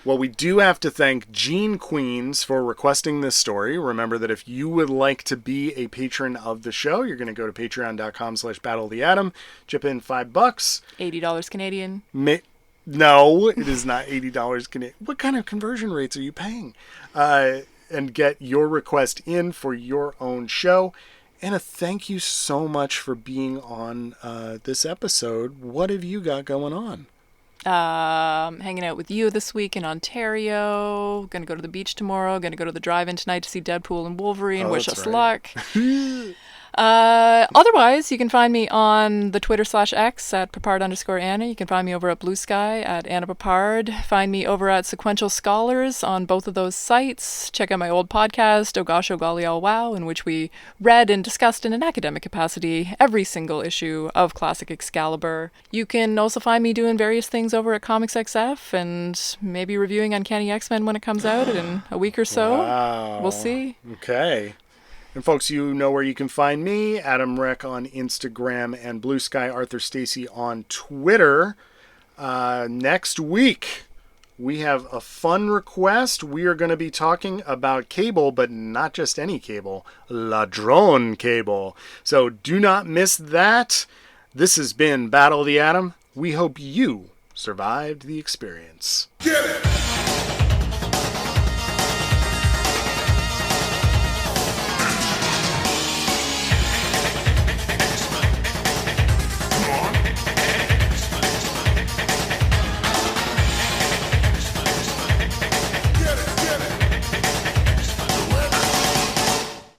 Well, we do have to thank Gene Queens for requesting this story. Remember that if you would like to be a patron of the show, you're going to go to patreon.com/battleoftheatom, chip in $5. $80 Canadian. No, it is not $80 Canadian. What kind of conversion rates are you paying? And get your request in for your own show. Anna, thank you so much for being on this episode. What have you got going on? Hanging out with you this week in Ontario. Gonna go to the beach tomorrow. Gonna go to the drive-in tonight to see Deadpool and Wolverine. Wish us luck. Otherwise, you can find me on the Twitter /X at Peppard_Anna. You can find me over at Blue Sky at Anna Peppard. Find me over at Sequential Scholars on both of those sites. Check out my old podcast, Oh Gosh, Oh Golly, Oh Wow, in which we read and discussed in an academic capacity every single issue of Classic Excalibur. You can also find me doing various things over at Comics XF and maybe reviewing Uncanny X-Men when it comes out in a week or so. Wow. We'll see. Okay. And folks, you know where you can find me, Adam Reck on Instagram and Blue Sky Arthur Stacy on Twitter. Next week, we have a fun request. We are going to be talking about cable, but not just any cable, Ladrone cable. So do not miss that. This has been Battle of the Atom. We hope you survived the experience. Get it!